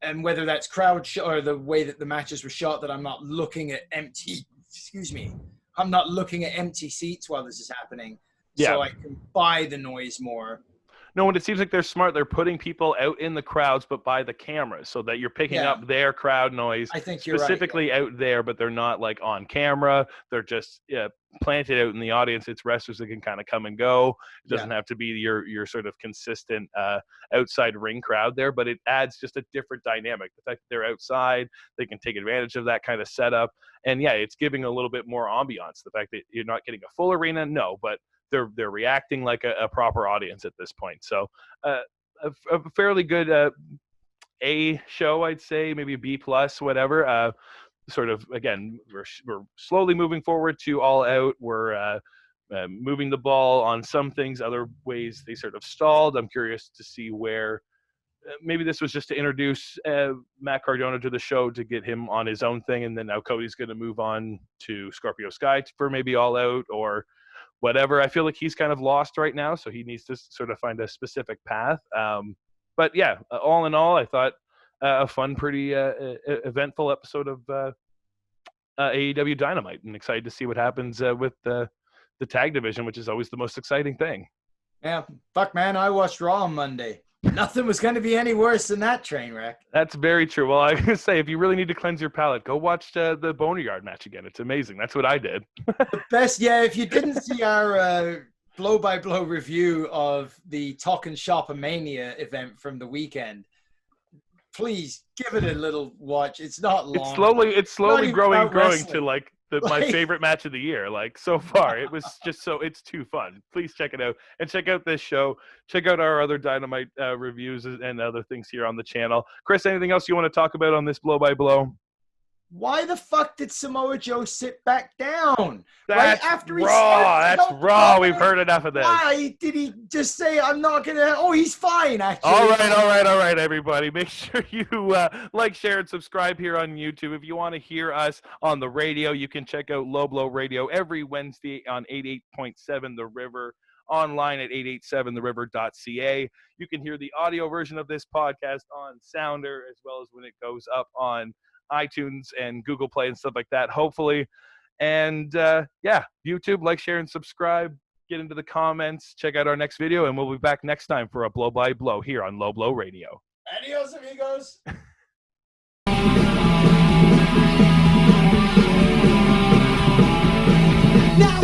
And whether that's crowd shot or the way that the matches were shot, that I'm not looking at empty seats while this is happening. Yeah. So I can buy the noise more. No, and it seems like they're smart. They're putting people out in the crowds, but by the cameras, so that you're picking up their crowd noise. I think you're specifically out there, but they're not like on camera. They're just planted out in the audience. It's wrestlers that can kind of come and go. It doesn't have to be your sort of consistent outside ring crowd there, but it adds just a different dynamic. The fact that they're outside, they can take advantage of that kind of setup, and it's giving a little bit more ambiance. The fact that you're not getting a full arena, no, but they're reacting like a proper audience at this point. So a fairly good A show, I'd say, maybe a B plus, whatever. Sort of, again, we're slowly moving forward to All Out. We're moving the ball on some things. Other ways they sort of stalled. I'm curious to see where maybe this was just to introduce Matt Cardona to the show to get him on his own thing, and then now Cody's going to move on to Scorpio Sky for maybe All Out or whatever. I feel like he's kind of lost right now, so he needs to sort of find a specific path. But yeah, all in all, I thought a fun, pretty eventful episode of AEW Dynamite, and excited to see what happens with the tag division, which is always the most exciting thing. Yeah, fuck, man, I watched Raw on Monday. Nothing was going to be any worse than that train wreck. That's very true. Well, I was going to say, if you really need to cleanse your palate, go watch the Boneyard match again. It's amazing. That's what I did. The best, if you didn't see our blow-by-blow review of the Talkin' Shop-A-Mania event from the weekend, please give it a little watch. It's not long. It's slowly growing to like my favorite match of the year. Like, so far, it was just it's too fun. Please check it out, and check out this show. Check out our other Dynamite reviews and other things here on the channel. Chris, anything else you want to talk about on this blow by blow? Why the fuck did Samoa Joe sit back down? That's right after raw. That's raw. We've heard enough of this. Why did he just say, I'm not going to... Oh, he's fine, actually. All right, everybody. Make sure you like, share, and subscribe here on YouTube. If you want to hear us on the radio, you can check out LowBlowRadio every Wednesday on 88.7 The River, online at 887theriver.ca. You can hear the audio version of this podcast on Sounder, as well as when it goes up on iTunes and Google Play and stuff like that, hopefully. And YouTube, like, share, and subscribe. Get into the comments. Check out our next video, and we'll be back next time for a blow by blow here on Low Blow Radio. Adios, amigos. Now